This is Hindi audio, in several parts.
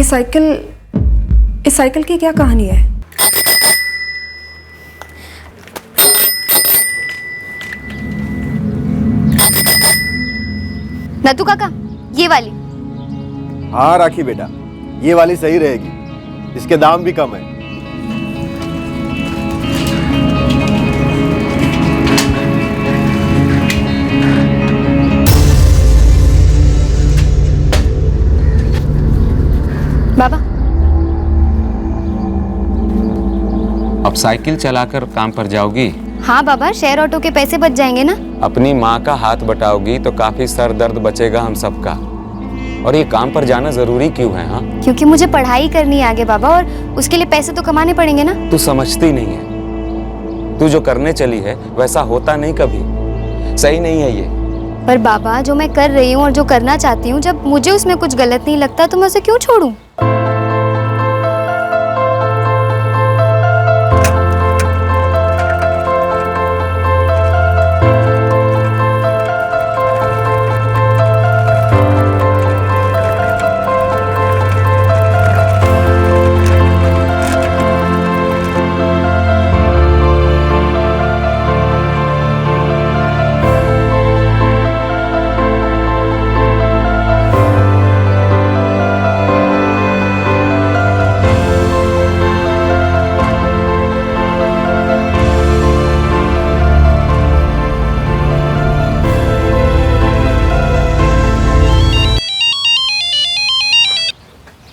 ये इस साइकिल की क्या कहानी है? नतू काका, ये वाली। हाँ राखी बेटा, ये वाली सही रहेगी, इसके दाम भी कम है। बाबा, अब साइकिल चलाकर काम पर जाओगी? हाँ बाबा, शेयर ऑटो के पैसे बच जाएंगे ना। अपनी माँ का हाथ बटाओगी तो काफी सर दर्द बचेगा हम सबका। और ये काम पर जाना जरूरी क्यों है? हाँ, क्योंकि मुझे पढ़ाई करनी है आगे बाबा, और उसके लिए पैसे तो कमाने पड़ेंगे ना। तू समझती नहीं है, तू जो करने चली है वैसा होता नहीं कभी, सही नहीं है ये। पर बाबा, जो मैं कर रही हूँ और जो करना चाहती हूँ, जब मुझे उसमें कुछ गलत नहीं लगता तो मैं उसे क्यों छोड़ूं?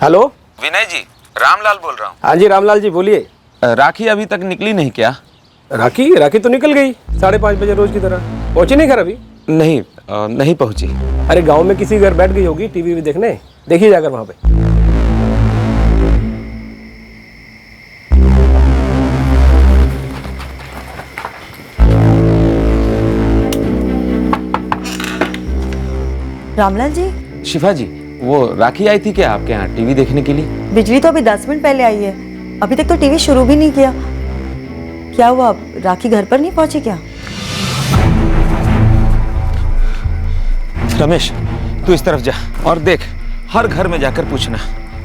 हेलो, विनय जी, रामलाल बोल रहा हूँ। हाँ जी रामलाल जी बोलिए। राखी अभी तक निकली नहीं क्या? राखी तो निकल गई 5:30 बजे रोज की तरह। पहुंची नहीं घर अभी? नहीं, नहीं पहुंची। अरे गांव में किसी घर बैठ गई होगी टीवी भी देखने, देखिए जाकर वहां पे। रामलाल जी, शिफा जी, वो राखी आई थी क्या आपके यहाँ टीवी देखने के लिए? बिजली तो अभी 10 मिनट पहले आई है, अभी तक तो टीवी शुरू भी नहीं किया। क्या हुआ, राखी घर पर नहीं पहुंची क्या? रमेश, तू इस तरफ जा और देख, हर घर में जाकर पूछना,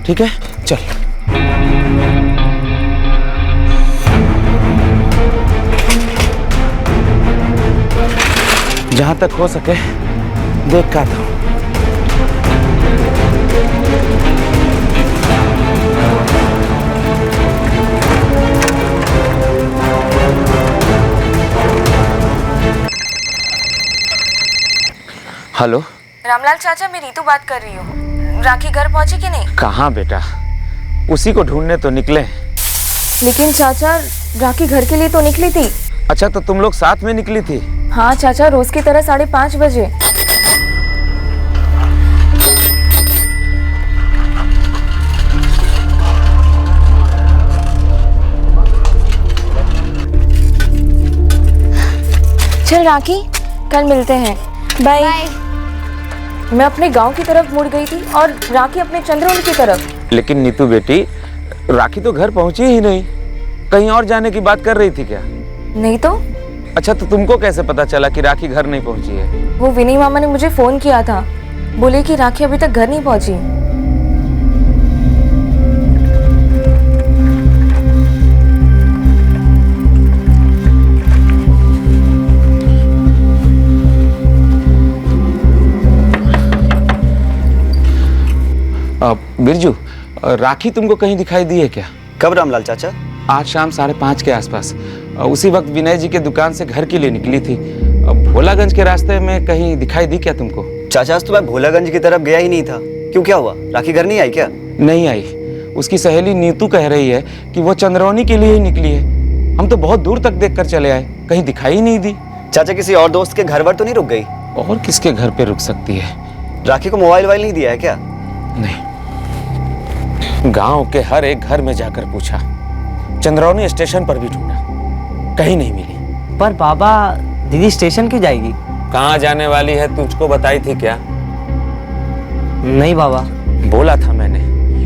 ठीक है? चल। जहां तक हो सके देख का था। हेलो रामलाल चाचा, मैं रीतू बात कर रही हूँ। राखी घर पहुंची कि नहीं? कहाँ बेटा, उसी को ढूंढने तो निकले। लेकिन चाचा, राखी घर के लिए तो निकली थी। अच्छा, तो तुम लोग साथ में निकली थी? हाँ चाचा, रोज की तरह 5:30 बजे। चल राखी, कल मिलते हैं। बाय। मैं अपने गांव की तरफ मुड़ गई थी और राखी अपने चंद्रोन की तरफ। लेकिन नीतू बेटी, राखी तो घर पहुंची ही नहीं, कहीं और जाने की बात कर रही थी क्या? नहीं तो। अच्छा, तो तुमको कैसे पता चला कि राखी घर नहीं पहुंची है? वो विनी मामा ने मुझे फोन किया था, बोले कि राखी अभी तक घर नहीं पहुंची। बिरजू, राखी तुमको कहीं दिखाई दी है क्या? कब रामलाल चाचा? आज शाम 5:30 के आसपास। उसी वक्त विनय जी के दुकान से घर के लिए निकली थी। भोलागंज के रास्ते में कहीं दिखाई दी क्या तुमको? चाचा, आज तो मैं भोलागंज की तरफ गया ही नहीं था। क्यों, क्या हुआ? राखी घर नहीं आई क्या? नहीं आई। उसकी सहेली नीतू कह रही है कि वो चंद्रौनी के लिए ही निकली है। हम तो बहुत दूर तक देखकर चले आए, कहीं दिखाई नहीं दी। चाचा, किसी और दोस्त के घर पर तो नहीं रुक गई? और किसके घर पे रुक सकती है? राखी को मोबाइल नहीं दिया है क्या? नहीं, गांव के हर एक घर में जाकर पूछा, चंद्रौनी स्टेशन पर भी ढूंढा, कहीं नहीं मिली। पर बाबा, दीदी स्टेशन क्यों जाएगी? कहाँ जाने वाली है तुझको बताई थी क्या? नहीं बाबा। बोला था मैंने,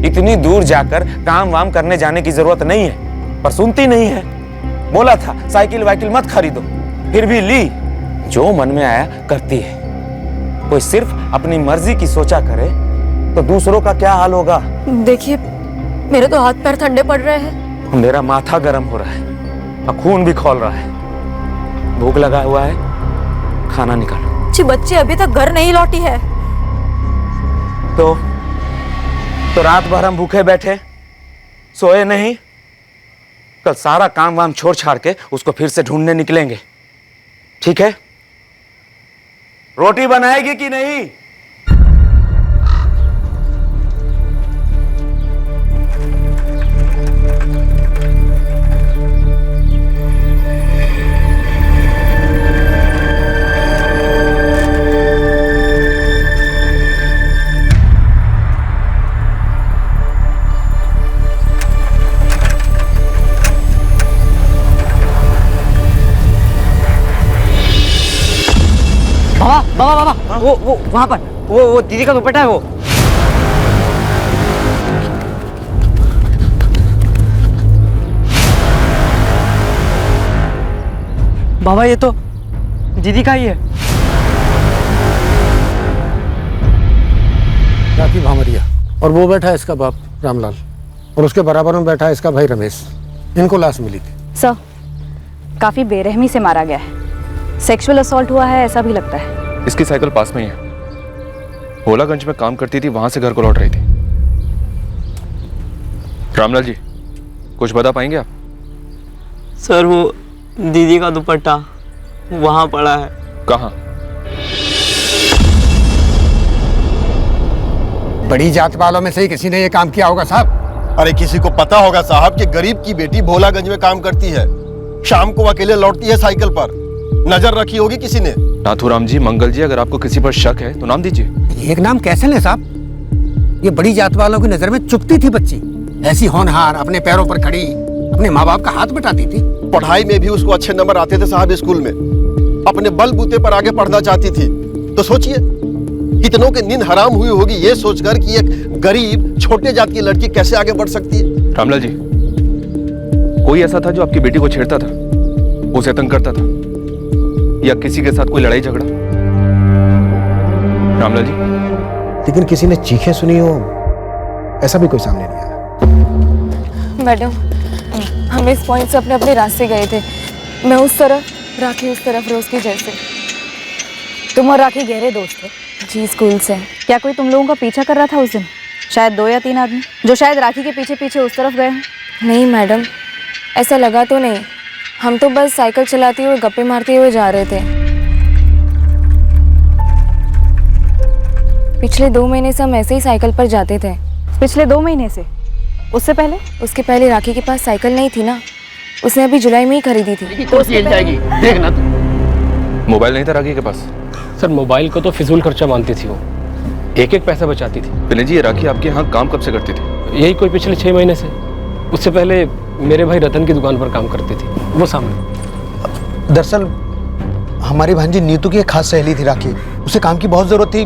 इतनी दूर जाकर काम वाम करने जाने की जरूरत नहीं है, पर सुनती नहीं है। बोला था साइकिल वाइकिल मत खरीदो, फिर भी ली। जो मन में आया करती है। कोई सिर्फ अपनी मर्जी की सोचा करे तो दूसरों का क्या हाल होगा? देखिए, मेरे तो हाथ पैर ठंडे पड़ रहे हैं। मेरा माथा गर्म हो रहा है और खून भी खौल रहा है। भूख लगा हुआ है, खाना निकालो। जी, बच्ची अभी तक घर नहीं लौटी है। तो रात भर हम भूखे बैठे, सोए नहीं। कल सारा काम वाम छोड़ छाड़ के उसको फिर से ढूंढने निकलेंगे, ठीक है? रोटी बनाएगी कि नहीं? बाबा बाबा बाबा वो वहाँ पर वो दीदी का दुपट्टा है वो। बाबा ये तो दीदी का ही है। राखी भामरिया, और वो बैठा है इसका बाप रामलाल, और उसके बराबर में बैठा है इसका भाई रमेश। इनको लाश मिली थी। सर, काफी बेरहमी से मारा गया है। सेक्सुअल असॉल्ट हुआ है ऐसा भी लगता है। इसकी साइकिल पास में ही है। भोलागंज में काम करती थी, वहां से घर को लौट रही थी। रामलाल जी, कुछ बता पाएंगे आप? सर वो दीदी का दुपट्टा वहां पड़ा है। कहाँ? बड़ी जात वालों में से ही किसी ने ये काम किया होगा साहब। अरे किसी को पता होगा साहब कि गरीब की बेटी भोलागंज में काम करती है, शाम को अकेले लौटती है साइकिल पर। नजर रखी होगी किसी ने। नाथूराम जी, मंगल जी, अगर आपको किसी पर शक है तो नाम दीजिए। एक नाम कैसे ले साहब? ये बड़ी जात वालों की नजर में चुभती थी बच्ची। ऐसी होनहार, अपने पैरों पर खड़ी, अपने माँ बाप का हाथ बटाती थी। पढ़ाई में भी उसको अच्छे नंबर आते थे साहब स्कूल में। अपने बलबूते पर आगे पढ़ना चाहती थी। तो सोचिए कितनों की नींद हराम हुई होगी ये सोचकर कि एक गरीब छोटे जात की लड़की कैसे आगे बढ़ सकती है। रामलाल जी, कोई ऐसा था जो आपकी बेटी को छेड़ता था, उसे तंग करता था, या किसी के साथ कोई लड़ाई झगड़ा? रामलाल जी, लेकिन किसी ने चीखें सुनी हो ऐसा भी कोई सामने नहीं आया। मैडम, हम इस पॉइंट से अपने अपने रास्ते गए थे। मैं उस तरफ, राखी उस तरफ, रोज के जैसे। तुम और राखी गहरे दोस्त थे? जी, स्कूल से। क्या कोई तुम लोगों का पीछा कर रहा था उस दिन? शायद 2 या 3 आदमी जो शायद राखी के पीछे पीछे उस तरफ गए हों। नहीं मैडम, ऐसा लगा तो नहीं। हम तो बस साइकिल चलाते हुए गप्पे मारते हुए जा रहे थे। पिछले 2 महीने से हम ऐसे ही साइकिल पर जाते थे। पिछले 2 महीने से? उससे पहले? उसके पहले राखी के पास साइकिल नहीं थी ना, उसने अभी जुलाई में ही खरीदी थी। देखना तू। मोबाइल नहीं था राखी के पास? सर मोबाइल को तो फिजूल खर्चा मानती थी वो, एक एक पैसा बचाती थी। विनय जी, ये राखी आपके यहाँ काम कब से करती थी? यही कोई पिछले 6 महीने से। उससे पहले मेरे भाई रतन की दुकान पर काम करती थी, वो सामने। दरअसल हमारी भांजी नीतू की एक खास सहेली थी राखी, उसे काम की बहुत जरूरत थी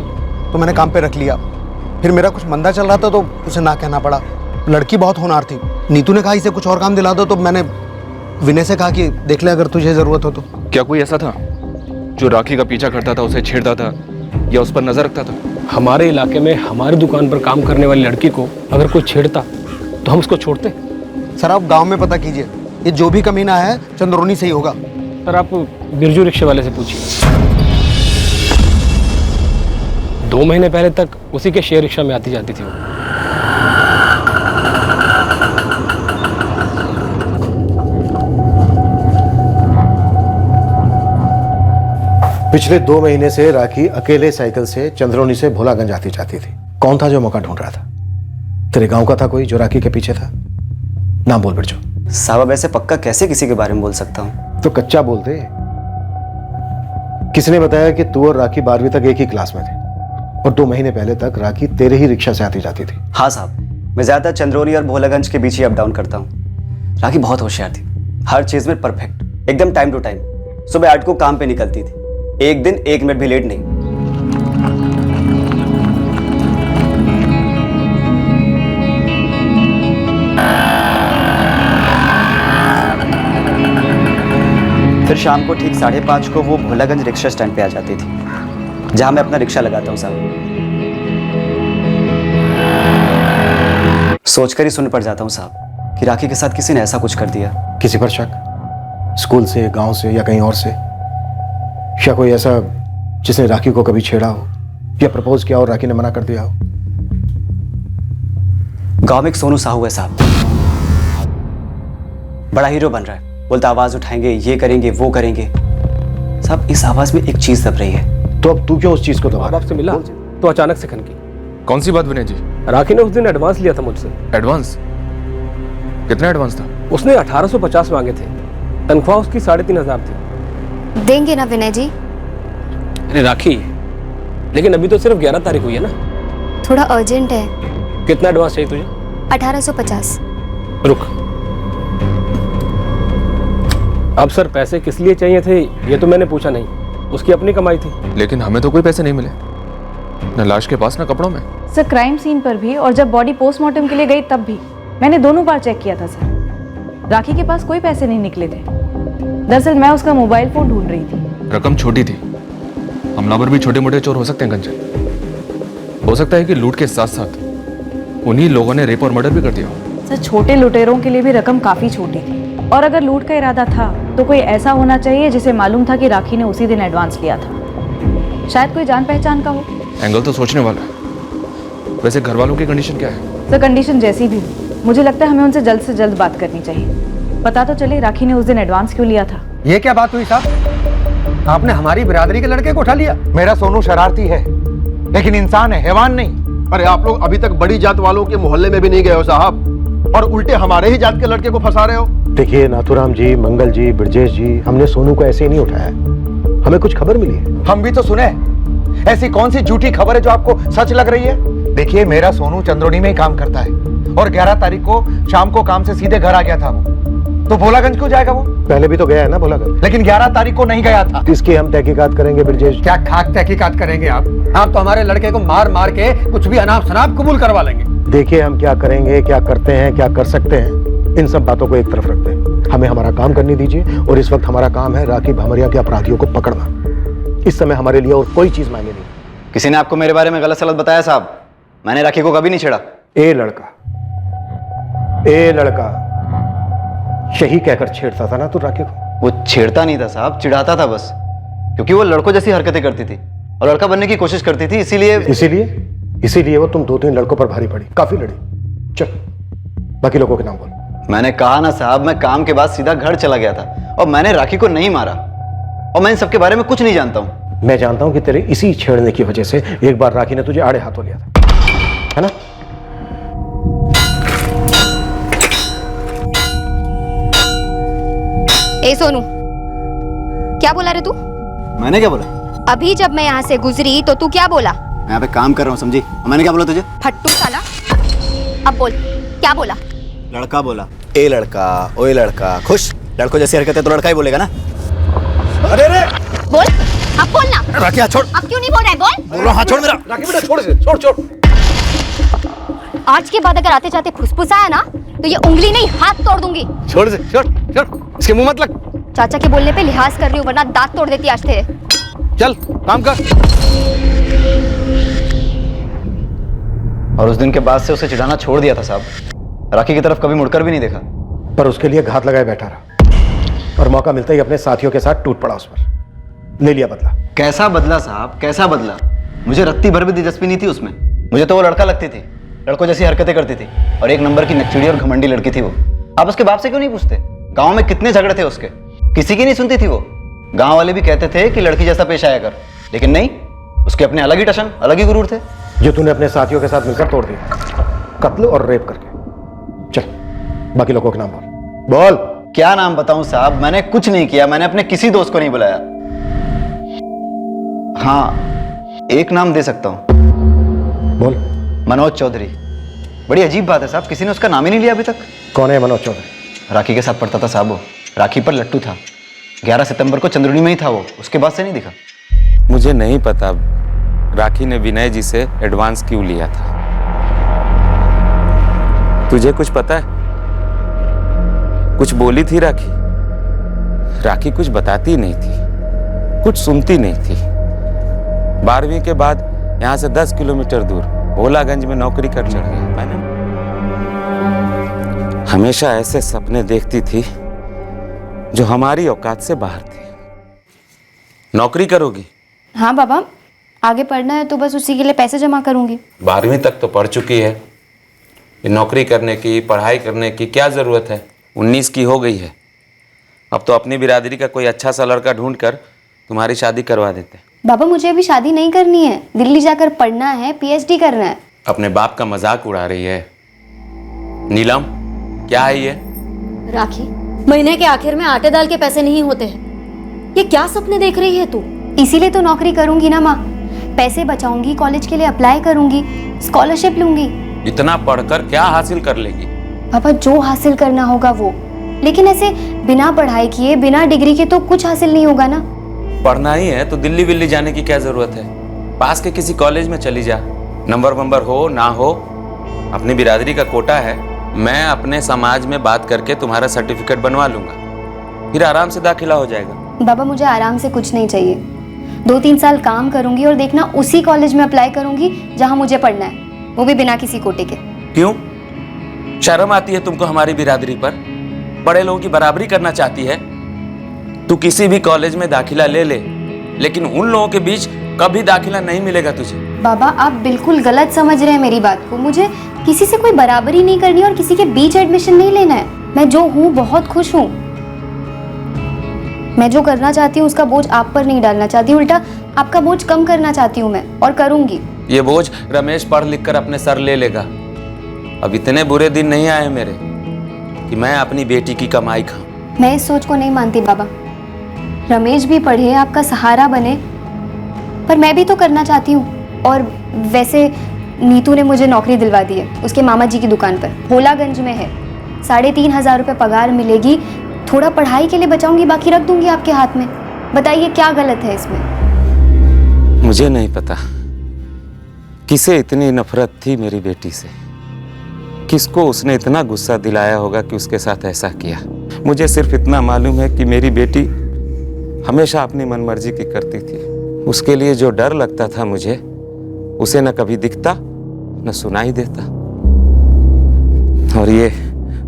तो मैंने काम पे रख लिया। फिर मेरा कुछ मंदा चल रहा था तो उसे ना कहना पड़ा। लड़की बहुत होनहार थी। नीतू ने कहा इसे कुछ और काम दिला दो, तो मैंने विनय से कहा कि देख ले अगर तुझे जरूरत हो तो। क्या कोई ऐसा था जो राखी का पीछा करता था, उसे छेड़ता था या उस पर नजर रखता था? हमारे इलाके में हमारी दुकान पर काम करने वाली लड़की को अगर कोई छेड़ता तो हम उसको छोड़ते? सर आप गांव में पता कीजिए, ये जो भी कमीना है चंद्रोनी से ही होगा। सर आप बिरजू रिक्शे वाले से पूछिए। 2 महीने पहले तक उसी के शेयर रिक्शा में आती जाती थी वो। पिछले 2 महीने से राखी अकेले साइकिल से चंद्रोनी से भोलागंज आती जाती थी। कौन था जो मौका ढूंढ रहा था? तेरे गांव का था कोई जो राखी के पीछे था? नाम बोल बिरजू। साहब ऐसे पक्का कैसे किसी के बारे में बोल सकता हूँ? तो कच्चा बोलते। किसने बताया कि तू और राखी 12वीं तक एक ही क्लास में थे और 2 महीने पहले तक राखी तेरे ही रिक्शा से आती जाती थी? हाँ साहब, मैं ज्यादा चंद्रोनी और भोलागंज के बीच ही अप डाउन करता हूँ। राखी बहुत होशियार थी, हर चीज में परफेक्ट, एकदम टाइम टू टाइम। सुबह 8 को काम पे निकलती थी, एक दिन 1 मिनट भी लेट नहीं। फिर शाम को ठीक 5:30 को वो भोलागंज रिक्शा स्टैंड पे आ जाती थी, जहां मैं अपना रिक्शा लगाता हूँ साहब। सोचकर ही सुन पड़ जाता हूँ साहब कि राखी के साथ किसी ने ऐसा कुछ कर दिया। किसी पर शक? स्कूल से, गांव से या कहीं और से? या कोई ऐसा जिसने राखी को कभी छेड़ा हो या प्रपोज किया और राखी ने मना कर दिया हो? गांव में एक सोनू साहू है साहब, बड़ा हीरो बन रहा है, बोलता आवाज उठाएंगे, ये करेंगे, वो करेंगे। साहब इस आवाज में एक चीज दब रही है। तो अब तू क्यों उस चीज को दबा? माँ बाप से मिला तो अचानक से खनकी। कौन सी बात विनय जी? राखी ने उस दिन एडवांस लिया था मुझसे। एडवांस? कितना एडवांस था? उसने 1850 मांगे थे, तनख्वाह उसकी 3500 थी। देंगे ना विनय जी? अरे राखी, लेकिन अभी तो सिर्फ 11 तारीख हुई है ना। थोड़ा अर्जेंट है। कितना एडवांस चाहिए तुझे? 1850। रुक, अब सर पैसे किस लिए चाहिए थे ये तो मैंने पूछा नहीं, उसकी अपनी कमाई थी। लेकिन हमें तो कोई पैसे नहीं मिले, न लाश के पास न कपड़ों में। सर क्राइम सीन पर भी और जब बॉडी पोस्टमार्टम के लिए गई तब भी मैंने दोनों बार चेक किया था सर। राखी के पास कोई पैसे नहीं निकले थे। दरअसल मैं उसका मोबाइल फोन ढूंढ रही थी। रकम छोटी थी, हमलावर भी छोटे मोटे चोर हो सकते हैं कंचन। हो सकता है कि लूट के साथ साथ उन्हीं लोगों ने रेप और मर्डर भी कर दिया। सर छोटे लुटेरों के लिए भी रकम काफी छोटी थी, और अगर लूट का इरादा था तो कोई ऐसा होना चाहिए जिसे मालूम था कि राखी ने उसी दिन एडवांस लिया था। शायद कोई जान पहचान का हो। एंगल तो सोचने वाला है। वैसे घर वालों की कंडीशन क्या है? सर कंडीशन जैसी भी हो, मुझे लगता है हमें उनसे जल्द से जल्द बात करनी चाहिए। पता तो चले राखी ने उस दिन एडवांस क्यों लिया था। ये क्या बात हुई साहब? आपने हमारी बिरादरी के लड़के को उठा लिया? मेरा सोनू शरारती है लेकिन इंसान है, हैवान नहीं। अरे आप लोग अभी तक बड़ी जात वालों के मोहल्ले में भी नहीं गए हो साहब, और उल्टे हमारे ही जात के लड़के को फंसा रहे हो। देखिए नाथुराम जी, मंगल जी, ब्रजेश जी, हमने सोनू को ऐसे ही नहीं उठाया, हमें कुछ खबर मिली है। हम भी तो सुने। ऐसी कौन सी झूठी खबर है जो आपको सच लग रही है? देखिए मेरा सोनू चंद्रोनी में ही काम करता है और 11 तारीख को शाम को काम से सीधे घर आ गया था वो। तो भोलागंज क्यों जाएगा वो? पहले भी तो गया है ना भोलागंज। लेकिन 11 तारीख को नहीं गया था। इसकी हम तहकीकात करेंगे ब्रजेश। क्या खाक तहकीकात करेंगे आप तो हमारे लड़के को मार मार के कुछ भी अनाप शनाप कबूल करवा लेंगे। देखिए हम क्या करेंगे, क्या करते हैं, क्या कर सकते हैं, इन सब बातों को एक तरफ रखते हैं। हमें हमारा काम करने दीजिए, और इस वक्त हमारा काम है राखी भमरिया के अपराधियों को पकड़ना। इस समय हमारे लिए और कोई चीज मायने नहीं। किसी ने आपको मेरे बारे में गलत सलत बताया साहब? मैंने राखी को कभी नहीं छेड़ा। ए लड़का यही कहकर छेड़ता था ना तू राखी को? वो छेड़ता नहीं था साहब, चिढ़ाता था बस, क्योंकि वो लड़कों जैसी हरकतें करती थी और लड़का बनने की कोशिश करती थी, इसीलिए वो तुम 2-3 लड़कों पर भारी पड़ी, काफी लड़ी। चल बाकी लोगों के नाम बोल। मैंने कहा ना साहब, मैं काम के बाद सीधा घर चला गया था और मैंने राखी को नहीं मारा, और मैं इन सबके बारे में कुछ नहीं जानता हूँ। मैं जानता हूं कि तेरे इसी छेड़ने की वजह से एक बार राखी ने तुझे आड़े हाथों लिया था, है ना? ए सोनू, क्या बोला रे तू? मैंने क्या बोला? अभी जब मैं यहाँ से गुजरी तो तू क्या बोला? मैं यहाँ पे काम कर रहा हूँ, समझी? मैंने क्या बोला तुझे? फट्टू साला, अब बोल क्या बोला? लड़का बोला। ए लड़का, ओए लड़का, खुश? लड़कों जैसी हरकतें तो लड़का ही बोलेगा ना। अरे रे बोल, अब बोल ना। राखी हाथ छोड़। अब क्यों नहीं बोल रहा है? बोल रहा, हाथ छोड़ मेरा। राखी बेटा छोड़ इसे, छोड़। आज के बाद अगर आते जाते फुसफुसाया ना तो ये उंगली नहीं हाथ तोड़ दूंगी। छोड़ इसे, छोड़, इसके मुंह मत लग। चाचा के बोलने पे लिहाज कर रही हूँ, वरना दांत तोड़ देती आज तेरे। चल काम कर। और उस दिन के बाद से उसे चिढ़ाना छोड़ दिया था साहब, राखी की तरफ कभी मुड़कर भी नहीं देखा। पर उसके लिए घात लगाए बैठा रहा, और मौका मिलता ही अपने साथियों के साथ टूट पड़ा उस पर। ले लिया बदला। कैसा बदला साहब, कैसा बदला? मुझे रत्ती भर भी दिलचस्पी नहीं थी उसमें। मुझे तो वो लड़का लगती थी, लड़कों जैसी हरकतें करती थी, और एक नंबर की नकचड़ी और घमंडी लड़की थी वो। आप उसके बाप से क्यों नहीं पूछते? गांव में कितने झगड़े थे उसके, किसी की नहीं सुनती थी वो। गांव वाले भी कहते थे कि लड़की जैसा पेश आया कर, लेकिन नहीं, उसके अपने अलग ही टशन, अलग ही गुरूर थे, जो तूने अपने साथियों के साथ मिलकर तोड़ दिया, कत्ल और रेप करके। चल बाकी लोगों के नाम बोल। क्या नाम बताऊं साहब? मैंने कुछ नहीं किया, मैंने अपने किसी दोस्त को नहीं बुलाया। हाँ, एक नाम दे सकता हूं। बोल। मनोज चौधरी। बड़ी अजीब बात है साहब, किसी ने उसका नाम ही नहीं लिया अभी तक। कौन है मनोज चौधरी? राखी के साथ पढ़ता था साहब वो, राखी पर लट्टू था। 11 सितंबर को चंद्रुनी में ही था वो, उसके बाद से नहीं दिखा। मुझे नहीं पता राखी ने विनय जी से एडवांस क्यों लिया था। तुझे कुछ पता है? कुछ बोली थी राखी? राखी कुछ बताती नहीं थी, कुछ सुनती नहीं थी। 12वीं के बाद यहाँ से 10 किलोमीटर दूर भोलागंज में नौकरी कर चढ़ गया। मैंने हमेशा ऐसे सपने देखती थी जो हमारी औकात से बाहर थे। नौकरी करोगी? हाँ बाबा, आगे पढ़ना है तो बस उसी के लिए पैसे जमा करूंगी। 12वीं तक तो पढ़ चुकी है, ये नौकरी करने की, पढ़ाई करने की क्या ज़रूरत है? 19 की हो गई है। अब तो अपनी बिरादरी का कोई अच्छा सा लड़का ढूंढ कर तुम्हारी शादी करवा देते। बाबा मुझे अभी शादी नहीं करनी है, दिल्ली जाकर पढ़ना है, पीएचडी करना है। अपने बाप का मजाक उड़ा रही है। नीलम, क्या है ये? राखी, महीने के आखिर में आटे दाल के पैसे नहीं होते हैं। ये क्या सपने देख रही है तू? इसीलिए तो नौकरी करूंगी ना माँ, पैसे बचाऊंगी, कॉलेज के लिए अप्लाई करूंगी, स्कॉलरशिप लूंगी। इतना पढ़कर क्या हासिल कर लेगी? पापा जो हासिल करना होगा वो, लेकिन ऐसे बिना पढ़ाई किए, बिना डिग्री के तो कुछ हासिल नहीं होगा ना। पढ़ना ही है तो दिल्ली विल्ली जाने की क्या जरूरत है? पास के किसी कॉलेज में चली जा, नंबर हो ना हो, अपनी बिरादरी का कोटा है। मैं अपने समाज में बात करके तुम्हारा सर्टिफिकेट बनवा लूंगा, फिर आराम से दाखिला हो जाएगा। बाबा मुझे आराम से कुछ नहीं चाहिए, 2-3 साल काम करूंगी और देखना उसी कॉलेज में अप्लाई करूंगी जहां मुझे पढ़ना है, वो भी बिना किसी कोटे के। क्यों? शर्म आती है तुमको हमारी बिरादरी पर? बड़े लोगों की बराबरी करना चाहती है? तू किसी भी कॉलेज में दाखिला ले ले, लेकिन उन लोगों के बीच कभी दाखिला नहीं मिलेगा तुझे। बाबा आप बिल्कुल गलत समझ रहे हैं मेरी बात को। मुझे किसी से कोई बराबरी नहीं करनी और किसी के बीच एडमिशन नहीं लेना है। मैं जो हूँ बहुत खुश हूँ। मैं जो करना चाहती हूँ उसका बोझ आप पर नहीं डालना चाहती, उल्टा आपका बोझ कम करना चाहती हूँ मैं, और करूंगी। ये बोझ रमेश पढ़ लिख कर अपने सर ले लेगा। अब इतने बुरे दिन नहीं आए मेरे कि मैं अपनी बेटी की कमाई खाऊं। मैं इस सोच को नहीं मानती बाबा। रमेश भी पढ़े, आपका सहारा बने, पर मैं भी तो करना चाहती हूँ। और वैसे नीतू ने मुझे नौकरी दिलवा दी है उसके मामा जी की दुकान पर, भोलागंज में है। 3,500 रुपये पगार मिलेगी, थोड़ा पढ़ाई के लिए बचाऊंगी, बाकी रख दूंगी आपके हाथ में। बताइए क्या गलत है इसमें? मुझे नहीं पता किसे इतनी नफरत थी मेरी बेटी से, किसको उसने इतना गुस्सा दिलाया होगा कि उसके साथ ऐसा किया। मुझे सिर्फ इतना मालूम है कि मेरी बेटी हमेशा अपनी मनमर्जी की करती थी। उसके लिए जो डर लगता था मुझे, उसे न कभी दिखता न सुनाई देता। और ये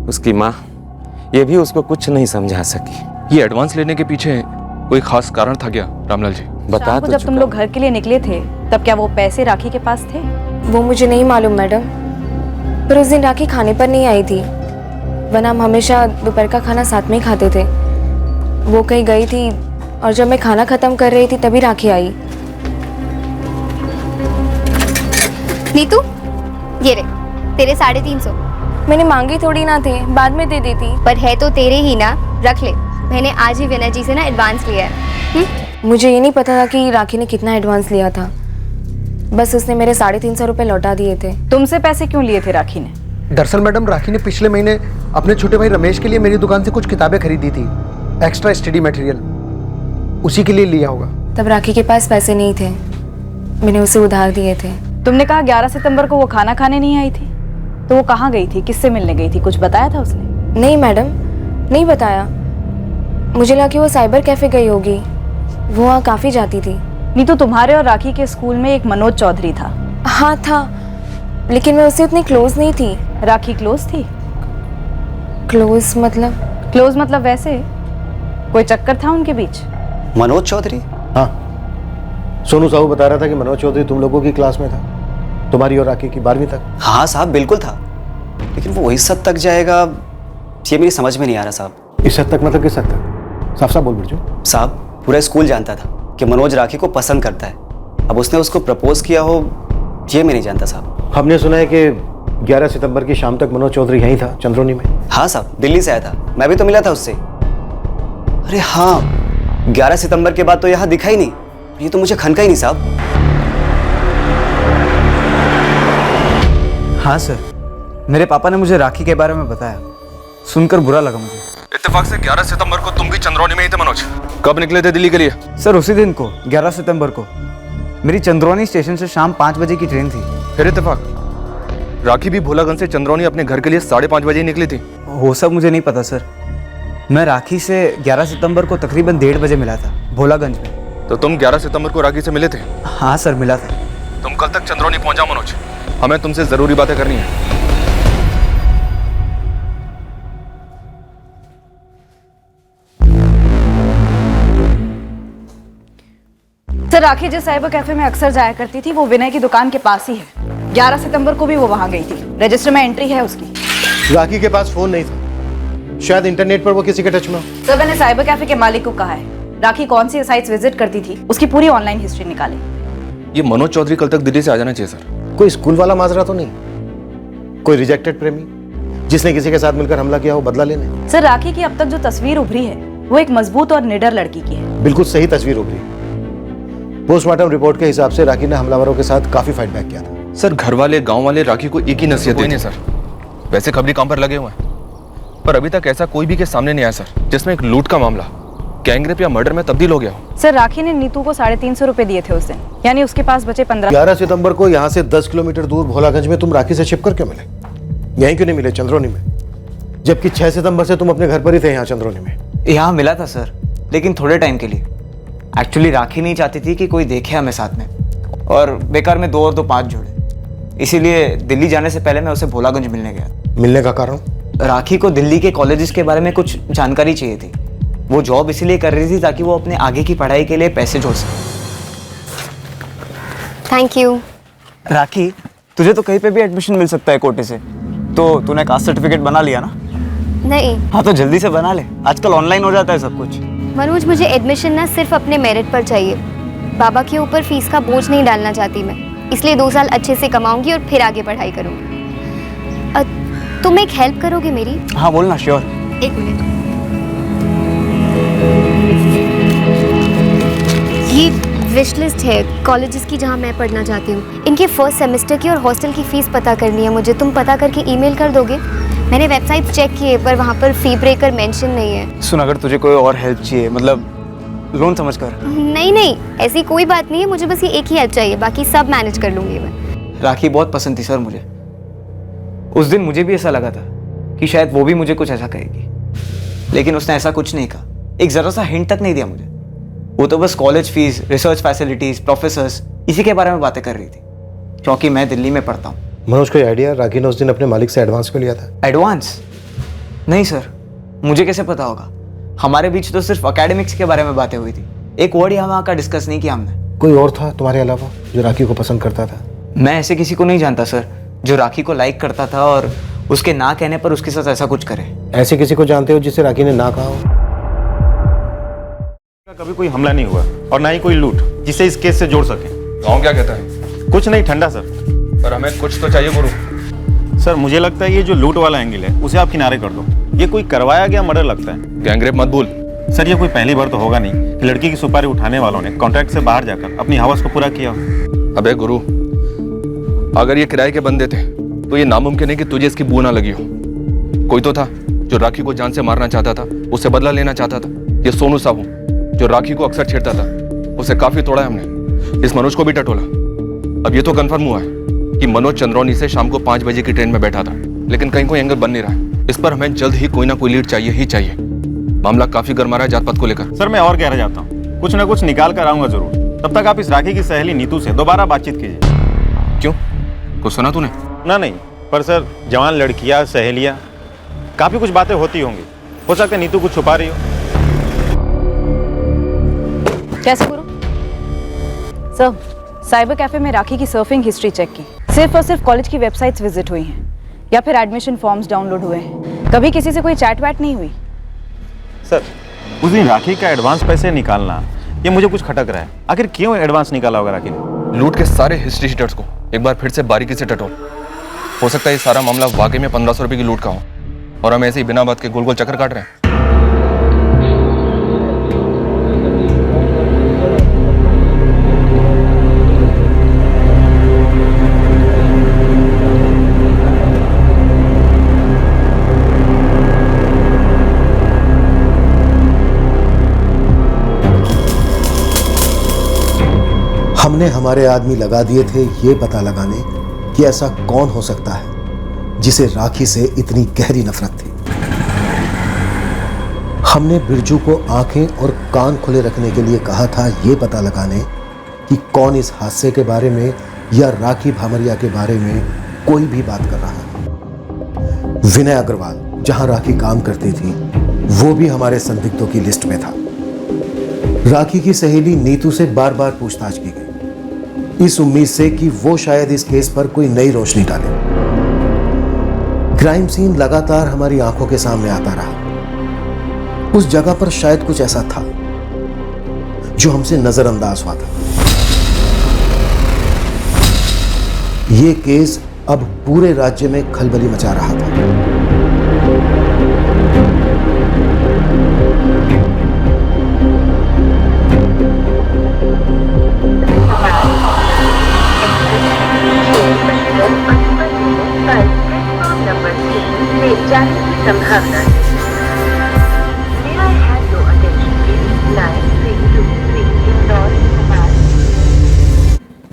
उसकी माँ, ये भी उसको कुछ नहीं समझा सकी। ये एडवांस लेने के पीछे कोई खास कारण था क्या रामलाल जी? बता शाम को तो जब तुम चुका। लोग घर के लिए निकले थे तब क्या वो पैसे राखी के पास थे? वो मुझे नहीं मालूम मैडम, पर उस दिन राखी खाने पर नहीं आई थी, वरना हम हमेशा दोपहर का खाना साथ में ही खाते थे। वो कहीं गई थी और जब मैं खाना खत्म कर रही थी तभी राखी आई। नीतू ये रे तेरे 350। मैंने मांगी थोड़ी ना थे, बाद में दे देती। पर है तो तेरे ही ना, रख ले। मैंने आज ही विनय जी से ना एडवांस लिया है। मुझे ये नहीं पता था कि राखी ने कितना एडवांस लिया था, बस उसने मेरे 350 रुपये लौटा दिए थे। तुमसे पैसे क्यों लिए थे राखी ने? दरअसल मैडम राखी ने पिछले महीने अपने छोटे भाई रमेश के लिए मेरी दुकान से कुछ किताबें खरीदी थी, एक्स्ट्रा स्टडी मटेरियल, उसी के लिए लिया होगा। तब राखी के पास पैसे नहीं थे, मैंने उसे उधार दिए थे। तुमने कहा 11 सितंबर को वो खाना खाने नहीं आई थी, तो वो कहाँ गई थी, किससे मिलने गई थी, कुछ बताया था उसने? नहीं मैडम, नहीं बताया। मुझे लगा कि वो साइबर कैफे गई होगी, वो वहाँ काफ़ी जाती थी। नीतू तुम्हारे और राखी के स्कूल में एक मनोज चौधरी था। हाँ था, लेकिन मैं उससे उतनी क्लोज नहीं थी। राखी क्लोज थी? क्लोज मतलब? क्लोज मतलब वैसे कोई चक्कर था उनके बीच? मनोज चौधरी? हाँ, सोनू साहू बता रहा था कि मनोज चौधरी तुम लोगों की क्लास में था, तुम्हारी और राखी की 12वीं तक। हाँ साहब बिल्कुल था, लेकिन वो इस हद तक जाएगा ये मेरी समझ में नहीं आ रहा साहब। इस हद तक मतलब किस हद तक? साफ साफ बोल बिरजू। साहब पूरा स्कूल जानता था कि मनोज राखी को पसंद करता है, अब उसने उसको प्रपोज किया हो ये मैं नहीं जानता साहब। हमने सुना है कि 11 सितंबर की शाम तक मनोज चौधरी यहीं था चंद्रोनी में। हाँ साहब, दिल्ली से आया था, मैं भी तो मिला था उससे। अरे हाँ, 11 सितंबर के बाद तो यहाँ दिखा ही नहीं, ये तो मुझे खनका ही नहीं साहब। हाँ सर, मेरे पापा ने मुझे राखी के बारे में बताया, सुनकर बुरा लगा मुझे। इत्तेफाक से 11 सितंबर को तुम भी चंद्रौनी में ही थे मनोज। कब निकले थे दिल्ली के लिए? सर उसी दिन को 11 सितंबर को मेरी चंद्रौनी स्टेशन से शाम 5 बजे की ट्रेन थी। फिर इत्तेफाक राखी भी भोलागंज से चंद्रौनी अपने घर के लिए 5:30 बजे ही निकली थी। वो सब मुझे नहीं पता सर, मैं राखी से 11 सितंबर को तकरीबन 1:30 बजे मिला था भोलागंज में। तो तुम 11 सितंबर को राखी से मिले थे? हाँ सर मिला था। तुम कल तक चंद्रौनी पहुंच जाओ मनोज, हमें तुमसे जरूरी बातें करनी है। सर राखी जिस साइबर कैफे में अक्सर जाया करती थी वो विनय की दुकान के पास ही है। 11 सितंबर को भी वो वहां गई थी। रजिस्टर में एंट्री है उसकी। राखी के पास फोन नहीं था, शायद इंटरनेट पर वो किसी के टच में हो। सर मैंने साइबर कैफे के मालिक को कहा है राखी कौन सी साइट्स विजिट करती थी उसकी पूरी ऑनलाइन हिस्ट्री निकाले। ये मनोज चौधरी कल तक दिल्ली से आ जाना चाहिए सर। कोई स्कूल वाला माजरा तो नहीं? कोई रिजेक्टेड प्रेमी जिसने किसी के साथ मिलकर हमला किया हो बदला लेने? सर राखी की अब तक जो तस्वीर उभरी है वो एक मजबूत और निडर लड़की की है। बिल्कुल सही तस्वीर उभरी। पोस्टमार्टम रिपोर्ट के हिसाब से राखी ने हमलावरों के साथ काफी फाइट बैक किया था। सर घर वाले गांव वाले राखी को एक ही नसीहत देते हैं सर। वैसे खबरी काम पर लगे हुए हैं, पर अभी तक ऐसा कोई भी केस सामने नहीं आया सर जिसमें एक लूट का मामला गैंगरेप या मर्डर में तब्दील हो गया हो। सर राखी ने नीतू को 350 रुपए दिए थे उस दिन, यानी उसके पास बचे 15। 11 सितंबर को यहाँ से 10 किलोमीटर दूर भोलागंज में तुम राखी से छिप कर क्यों मिले? यहीं क्यों नहीं मिले चंद्रोनी में? जबकि 6 सितंबर से तुम अपने घर पर ही थे यहाँ चंद्रोनी में। यहाँ मिला था सर, लेकिन थोड़े टाइम के लिए। एक्चुअली राखी नहीं चाहती थी कि कोई देखे हमें साथ में, और बेकार में 2 और 2 5 जोड़े। इसीलिए दिल्ली जाने से पहले मैं उसे भोलागंज मिलने गया। मिलने का कारण? राखी को दिल्ली के कॉलेजेस के बारे में कुछ जानकारी चाहिए थी। वो जॉब इसीलिए कर रही थी ताकि वो अपने आगे की पढ़ाई के लिए पैसे जोड़ सके। Thank you. राखी, तुझे तो कहीं पे भी एडमिशन मिल सकता है कोटे से, तो तूने कास्ट सर्टिफिकेट बना लिया ना? नहीं। हाँ तो जल्दी से बना ले, आजकल ऑनलाइन हो जाता है सब कुछ। मनोज मुझे एडमिशन ना सिर्फ अपने मेरिट पर चाहिए। बाबा के ऊपर फीस का बोझ नहीं डालना चाहती मैं, इसलिए 2 साल अच्छे से कमाऊंगी और फिर आगे पढ़ाई करूंगी। तुम एक हेल्प करोगे मेरी? हाँ बोलना। श्योर। एक मिनट। ये विश लिस्ट है कॉलेजेस की जहाँ मैं पढ़ना चाहती हूँ। इनके फर्स्ट सेमेस्टर की और हॉस्टल की फीस पता करनी है मुझे। तुम पता करके ईमेल कर दोगे? मैंने वेबसाइट चेक की है पर वहाँ पर फी ब्रेकर मेंशन नहीं है। सुन, अगर तुझे कोई और हेल्प चाहिए, मतलब लोन समझ कर। नहीं, ऐसी कोई बात नहीं है। मुझे बस ये एक ही हेल्प चाहिए, बाकी सब मैनेज कर लूंगी मैं। राखी बहुत पसंद थी सर मुझे। उस दिन मुझे भी ऐसा लगा था कि शायद वो भी मुझे कुछ ऐसा कहेगी, लेकिन उसने ऐसा कुछ नहीं कहा। एक जरा सा हिंट तक नहीं दिया मुझे। वो तो बस college fees, research facilities, professors, इसी के बारे में बातें कर रही थी, क्योंकि मैं दिल्ली में पढ़ता हूँ। मनोज, कोई आइडिया राखी ने उस दिन अपने मालिक से एडवांस क्यों लिया था? एडवांस? नहीं सर, मुझे कैसे पता होगा? हमारे बीच तो सिर्फ एकेडमिक्स के बारे में बातें हुई थी। एक वर्ड यहाँ वहाँ का डिस्कस नहीं किया हमने। कोई और था तुम्हारे अलावा जो राखी को पसंद करता था? मैं ऐसे किसी को नहीं जानता सर जो राखी को लाइक करता था और उसके ना कहने पर उसके साथ ऐसा कुछ करे। ऐसे किसी को जानते हो जिसे राखी ने ना कहा हो? कभी कोई हमला नहीं हुआ और ना ही कोई लूट जिसे इस केस से जोड़ सके। गाँव क्या कहता है? कुछ नहीं, ठंडा सर। पर हमें कुछ तो चाहिए गुरु। सर मुझे लगता है ये जो लूट वाला एंगल है उसे आप किनारे कर दो। ये कोई करवाया गया मर्डर लगता है। गैंगरेप मत भूल। सर ये कोई पहली बार तो होगा नहीं कि लड़की की सुपारी उठाने वालों ने कॉन्ट्रैक्ट से बाहर जाकर अपनी हवस को पूरा किया। अबे गुरु, अगर ये किराए के बंदे थे तो ये नामुमकिन है कि तुझे इसकी बू ना लगी हो। कोई तो था जो राखी को जान से मारना चाहता था, उससे बदला लेना चाहता था। ये सोनू साहू जो राखी को अक्सर छेड़ता था, उसे काफी तोड़ा है हमने। इस मनोज को भी टटोला। अब ये तो कंफर्म हुआ है कि मनोज चंद्रौनी से शाम को 5 बजे की ट्रेन में बैठा था, लेकिन कहीं कोई एंगल बन नहीं रहा है। इस पर हमें जल्द ही कोई ना कोई लीड चाहिए ही चाहिए। मामला काफी गरमा रहा है जात पात को लेकर। सर मैं और गहरा जाता हूँ, कुछ ना कुछ निकाल कर आऊंगा जरूर। तब तक आप इस राखी की सहेली नीतू से दोबारा बातचीत कीजिए। क्यों, कुछ सुना तूने? ना नहीं, पर सर जवान लड़कियां, सहेलियां, काफी कुछ बातें होती होंगी। हो सकता है नीतू कुछ छुपा रही हो। कैसे गुरु? सर साइबर कैफे में राखी की सर्फिंग हिस्ट्री चेक की। सिर्फ और सिर्फ कॉलेज की वेबसाइट्स विजिट हुई हैं या फिर एडमिशन फॉर्म्स डाउनलोड हुए हैं। कभी किसी से कोई चैट वैट नहीं हुई। सर उस दिन राखी का एडवांस पैसे निकालना, ये मुझे कुछ खटक रहा है। आखिर क्यों एडवांस निकाला होगा राखी ने? लूट के सारे हिस्ट्री शीटर्स को एक बार फिर से बारीकी से टटोल। हो सकता है ये सारा मामला वाकई में 1500 रुपए की लूट का हो और हम ऐसे ही बिना बात के गोल गोल चक्कर काट रहे हैं। हमने हमारे आदमी लगा दिए थे ये पता लगाने कि ऐसा कौन हो सकता है जिसे राखी से इतनी गहरी नफरत थी। हमने बिरजू को आंखें और कान खुले रखने के लिए कहा था ये पता लगाने कि कौन इस हादसे के बारे में या राखी भामरिया के बारे में कोई भी बात कर रहा है। विनय अग्रवाल जहां राखी काम करती थी वो भी हमारे संदिग्धों की लिस्ट में था, राखी की सहेली नीतू से बार बार पूछताछ की गई, इस उम्मीद से कि वो शायद इस केस पर कोई नई रोशनी डाले। क्राइम सीन लगातार हमारी आंखों के सामने आता रहा। उस जगह पर शायद कुछ ऐसा था जो हमसे नजरअंदाज हुआ था। यह केस अब पूरे राज्य में खलबली मचा रहा था।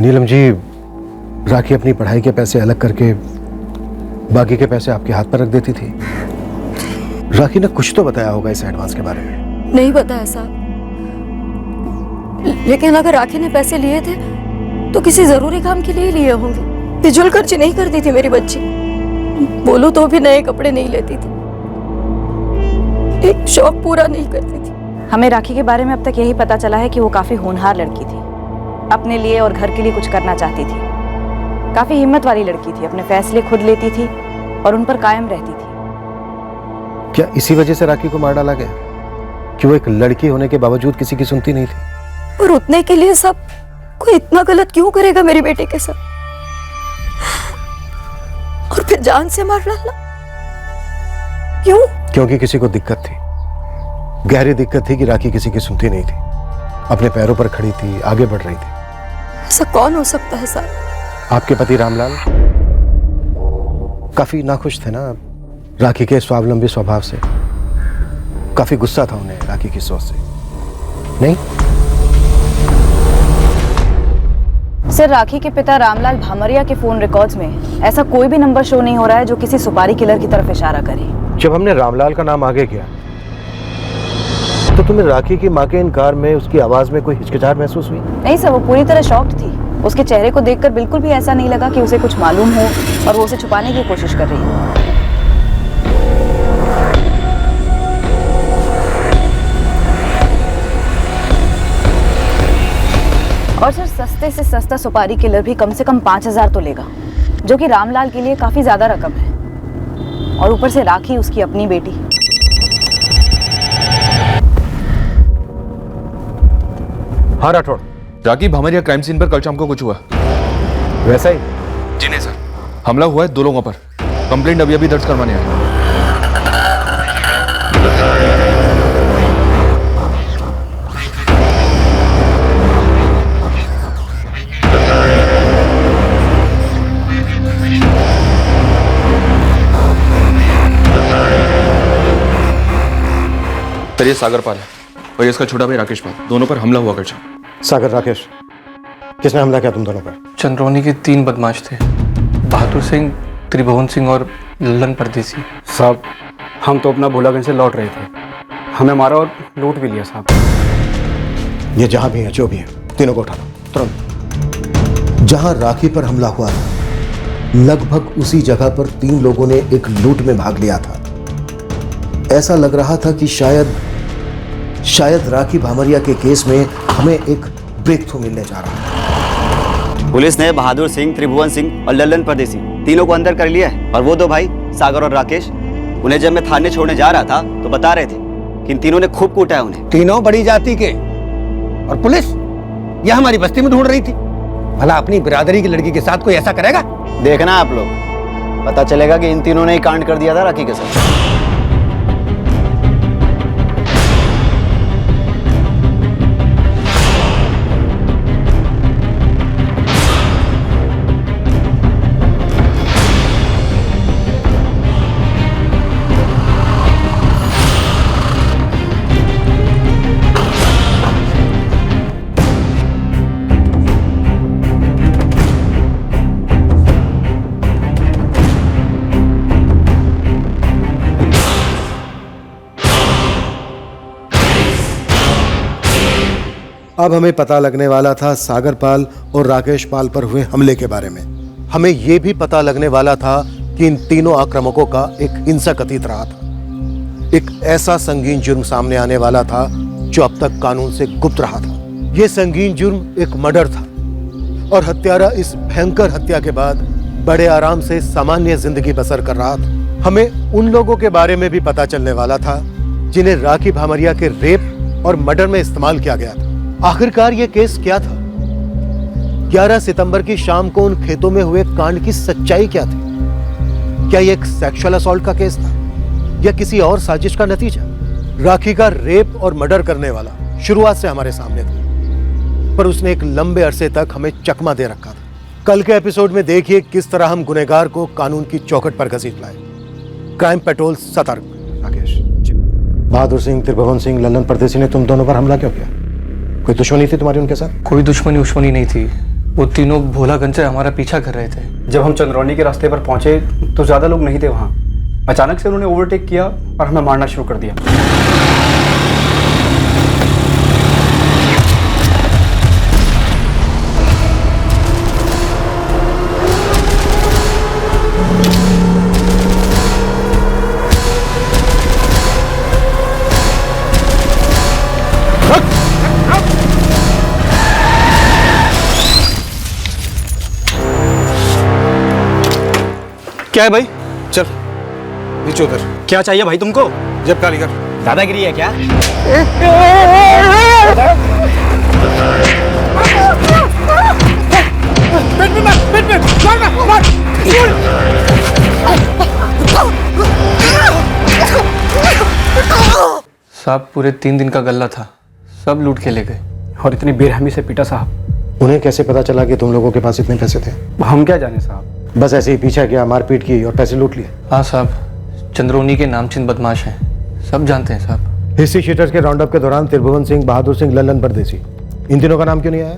नीलम जी, राखी अपनी पढ़ाई के पैसे अलग करके बाकी के पैसे आपके हाथ पर रख देती थी। राखी ने कुछ तो बताया होगा इस एडवांस के बारे में। नहीं बताया साहब, लेकिन अगर राखी ने पैसे लिए थे तो किसी जरूरी काम के लिए लिए होंगे। फिजूल खर्ची नहीं करती थी मेरी बच्ची, बोलूं तो भी नए कपड़े नहीं लेती थी, एक शौक पूरा नहीं करती थी। हमें राखी के बारे में अब तक यही पता चला है कि वो काफी होनहार लड़की थी, अपने लिए और घर के लिए कुछ करना चाहती थी। काफी हिम्मत वाली लड़की थी, अपने फैसले खुद लेती थी और उन पर कायम रहती थी। क्या इसी वजह से राखी को मार डाला गया कि वो एक लड़की होने के बावजूद किसी की सुनती नहीं थी? और उतने के लिए सब कोई इतना गलत क्यों करेगा मेरी बेटी के साथ, और फिर जान से मार डालना क्यों? क्योंकि किसी को दिक्कत थी, गहरी दिक्कत थी कि राखी किसी की सुनती नहीं थी, अपने पैरों पर खड़ी थी, आगे बढ़ रही थी। ऐसा कौन हो सकता है साहब? आपके पति रामलाल काफी नाखुश थे ना राखी के स्वावलंबी स्वभाव से। काफी गुस्सा था उन्हें राखी की सोच से, नहीं? सर, राखी के पिता रामलाल भामरिया के फोन रिकॉर्ड्स में ऐसा कोई भी नंबर शो नहीं हो रहा है जो किसी सुपारी किलर की तरफ इशारा करे। जब हमने रामलाल का नाम आगे किया तो तुम्हें राखी की मां के इनकार में उसकी आवाज में कोई हिचकिचाहट महसूस हुई? नहीं सर, वो पूरी तरह शॉक्ड थी। उसके चेहरे को देखकर बिल्कुल भी ऐसा नहीं लगा कि उसे कुछ मालूम हो और वो उसे छुपाने की कोशिश कर रही हो। और सर, सस्ते से सस्ता सुपारी किलर भी कम से कम 5,000 तो लेगा, जो कि रामलाल के लिए काफी ज्यादा रकम है। और ऊपर से राखी उसकी अपनी बेटी। हाँ राठौड़, राखी भामरिया क्राइम सीन पर कल शाम को कुछ हुआ? वैसा ही? जी नहीं सर, हमला हुआ है 2 लोगों पर। कंप्लेंट अभी अभी दर्ज करवाने आए। सर, ये सागर पाल है और ये इसका छोटा भाई राकेश पाल, दोनों पर हमला हुआ कल शाम। सागर, राकेश, किसने हमला किया तुम दोनों पर? चंद्रौनी के 3 बदमाश थे, बहादुर सिंह, त्रिभुवन सिंह और लल्लन परदेसी। साहब, हम तो अपना भोलागंज से लौट रहे थे, हमें मारा और लूट भी लिया साहब। ये जहां भी है, जो भी है, तीनों को उठा लो तुरंत। जहां राखी पर हमला हुआ था, लगभग उसी जगह पर 3 लोगों ने एक लूट में भाग लिया था। ऐसा लग रहा था कि शायद राखी भामरिया के केस में हमें एक ब्रेक थ्रू मिलने जा रहा है। पुलिस ने बहादुर सिंह, त्रिभुवन सिंह और लल्लन परदेसी तीनों को अंदर कर लिया है। और वो 2 भाई सागर और राकेश, उन्हें जब मैं थाने छोड़ने जा रहा था तो बता रहे थे कि इन तीनों ने खूब कूटा है उन्हें। तीनों बड़ी जाति के, और पुलिस यह हमारी बस्ती में ढूंढ रही थी। भला अपनी बिरादरी की लड़की के साथ कोई ऐसा करेगा? देखना आप लोग, पता चलेगा कि इन तीनों ने ही कांड कर दिया था राखी के साथ। अब हमें पता लगने वाला था सागर पाल और राकेश पाल पर हुए हमले के बारे में। हमें यह भी पता लगने वाला था कि इन तीनों आक्रामकों का एक हिंसक अतीत रहा था। एक ऐसा संगीन जुर्म सामने आने वाला था जो अब तक कानून से गुप्त रहा था। यह संगीन जुर्म एक मर्डर था और हत्यारा इस भयंकर हत्या के बाद बड़े आराम से सामान्य जिंदगी बसर कर रहा था। हमें उन लोगों के बारे में भी पता चलने वाला था जिन्हें राखी भामरिया के रेप और मर्डर में इस्तेमाल किया गया था। आखिरकार यह केस क्या था? 11 सितंबर की शाम को उन खेतों में हुए कांड की सच्चाई क्या थी? क्या यह एक सेक्सुअल असॉल्ट का केस था या किसी और साजिश का नतीजा? राखी का रेप और मर्डर करने वाला शुरुआत से हमारे सामने था, पर उसने एक लंबे अरसे तक हमें चकमा दे रखा था। कल के एपिसोड में देखिए किस तरह हम गुनहगार को कानून की चौखट पर घसीट लाए। क्राइम पेट्रोल सतर्क। राकेश, बहादुर सिंह, त्रिभुवन सिंह, लल्लन परदेसी ने तुम दोनों पर हमला क्यों किया? कोई दुश्मनी थी तुम्हारी उनके साथ? कोई दुश्मनी नहीं थी। वो तीनों भोलागंज से हमारा पीछा कर रहे थे। जब हम चंद्रौनी के रास्ते पर पहुंचे तो ज्यादा लोग नहीं थे वहां। अचानक से उन्होंने ओवरटेक किया और हमें मारना शुरू कर दिया। क्या है भाई? चल नीचे उतर। क्या चाहिए भाई तुमको? जब खाली कर। दादागिरी है क्या? साहब पूरे 3 दिन का गल्ला था, सब लूट के ले गए। और इतनी बेरहमी से पीटा साहब। उन्हें कैसे पता चला कि तुम लोगों के पास इतने पैसे थे? हम क्या जाने साहब। बस ऐसे ही पीछा किया, मारपीट की और पैसे लूट लिए? हाँ साहब, चंद्रोनी के नामचीन बदमाश हैं, सब जानते हैं साहब। हिस्ट्री शीटर्स के राउंड अप के दौरान त्रिभुवन सिंह, बहादुर सिंह, लल्लन परदेसी, इन तीनों का नाम क्यों नहीं आया?